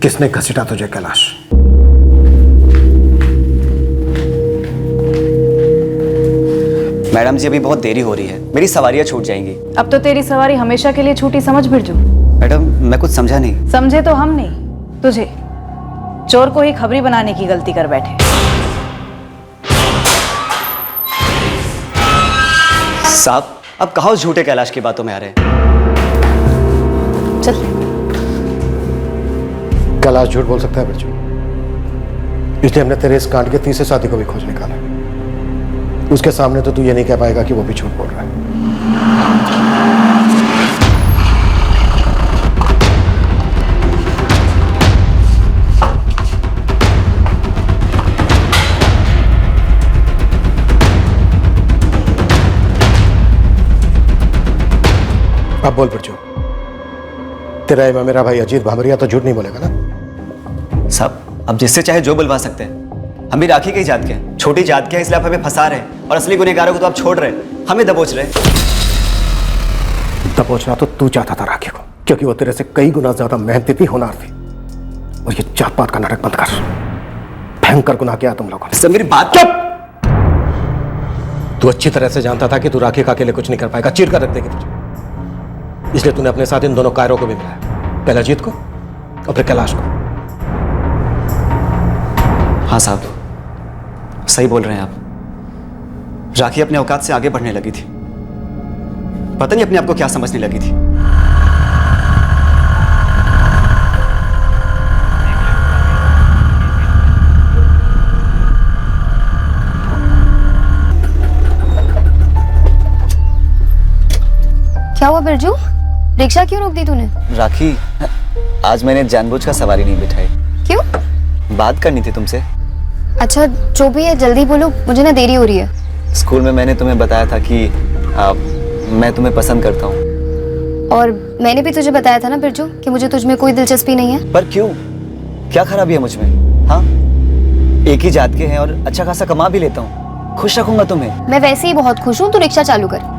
किसने घसीटा तुझे कैलाश? मैडम जी अभी बहुत देरी हो रही है, मेरी सवारियां छूट जाएंगी। अब तो तेरी सवारी हमेशा के लिए छूटी, समझ बिरजू। मैडम मैं कुछ समझा नहीं। समझे तो हम नहीं, तुझे चोर को ही खबरी बनाने की गलती कर बैठे। साहब अब कहाँ उस झूठे कैलाश की बातों में आ रहे हैं? चल। कैलाश झूठ बोल सकता है बिरजू, इसलिए हमने तेरे इस कांड के तीसरे साथी को भी खोज निकाला। उसके सामने तो तू ये नहीं कह पाएगा कि वो भी झूठ बोल रहा है। अब बोल बिरजू, तेरा इमाम मेरा भाई अजीत भामरिया तो झूठ नहीं बोलेगा ना? साहब अब जिससे चाहे जो बुलवा सकते हैं, हम भी राखी के ही जात के हैं, छोटी जात के हैं, इसलिए आप हमें फंसा रहे हैं और असली गुनहगारों को तो आप छोड़ रहे हैं, हमें दबोच रहे हैं। दबोचना तो तू चाहता था राखी को, क्योंकि वो तेरे से कई गुना ज्यादा मेहनती थी, होनहार थी। और ये जात पात का नाटक बंद कर, भयंकर गुनाह किया तुम लोगों ने। सब मेरी बात चुप। तू अच्छी तरह से जानता था कि तू राखी का अकेले कुछ नहीं कर पाएगा, चीर कर रख देगी तुझे, इसलिए तूने अपने साथ इन दोनों कायरों को भी मिलाया, पहले अजीत को और फिर कैलाश को। हाँ साहब सही बोल रहे हैं आप। राखी अपने औकात से आगे बढ़ने लगी थी, पता नहीं अपने आप को क्या समझने लगी थी। क्या हुआ बिरजू, रिक्शा क्यों रोक दी तूने? राखी आज मैंने जानबूझकर सवारी नहीं बिठाई। क्यों? बात करनी थी तुमसे। अच्छा जो भी है जल्दी बोलो, मुझे ना देरी हो रही है। स्कूल में मैंने तुम्हें बताया था कि मैं तुम्हें पसंद करता हूँ। और मैंने भी तुझे बताया था ना बिरजू कि मुझे तुझमें कोई दिलचस्पी नहीं है। पर क्यों, क्या खराबी है मुझमें? हाँ एक ही जात के हैं और अच्छा खासा कमा भी लेता हूँ, खुश रखूंगा तुम्हें। मैं वैसे ही बहुत खुश हूँ, तू रिक्शा चालू कर।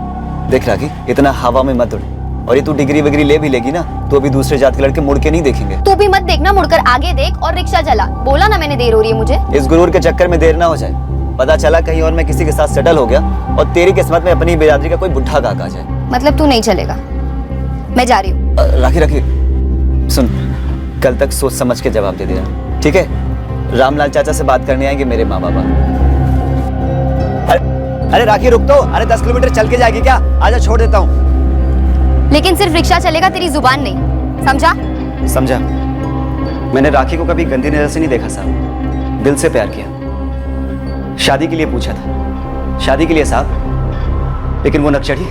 देख राखी इतना हवा में मत उड़, और ये तू डिग्री वगैरह ले भी लेगी ना तो अभी दूसरे जात के लड़के मुड़ के नहीं देखेंगे। तू भी मत देखना, मुड़कर आगे देख और रिक्शा चला। बोला ना मैंने देर हो रही है मुझे। इस गुरूर के चक्कर में देर ना हो जाए, पता चला कहीं और मैं किसी के साथ सेटल हो गया और तेरी किस्मत में अपनी बिरादरी का कोई बुढ़ा काका आ जाए। मतलब तू नहीं चलेगा? मैं जा रही हूँ। राखी राखी सुन, कल तक सोच समझ के जवाब दे देना, ठीक है? रामलाल चाचा से बात करने आएंगे मेरे माँ बाबा। अरे राखी रुक तो, अरे 10 किलोमीटर चल के जाएगी क्या? आजा छोड़ देता हूँ। लेकिन सिर्फ रिक्शा चलेगा, तेरी जुबान नहीं, समझा? समझा। मैंने राखी को कभी गंदी नजर से नहीं देखा साहब, दिल से प्यार किया। शादी के लिए पूछा था, शादी के लिए साहब, लेकिन वो नक्चढ़ी,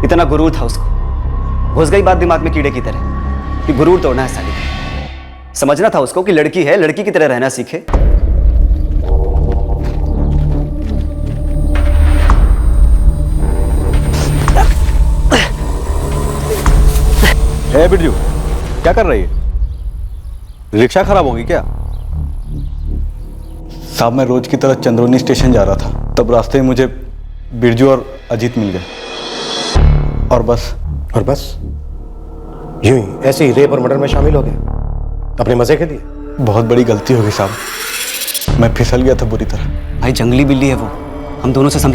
इतना गुरूर था उसको, घुस गई बात दिमाग में कीड़े की तरह कि गुरूर तोड़ना है साली का। समझना था उसको कि लड़की है, लड़की की तरह रहना सीखे। ए बिरजू क्या कर रही है? रिक्शा खराब होगी क्या? साहब मैं रोज की तरह चंद्रोनी स्टेशन जा रहा था, तब रास्ते में मुझे बिरजू और अजीत मिल गए और बस। और बस यूं ही ऐसे ही रेप और मर्डर में शामिल हो गया अपने मजे के लिए? बहुत बड़ी गलती हो गई साहब, मैं फिसल गया था बुरी तरह। भाई जंगली बिल्ली है वो, हम दोनों से संभले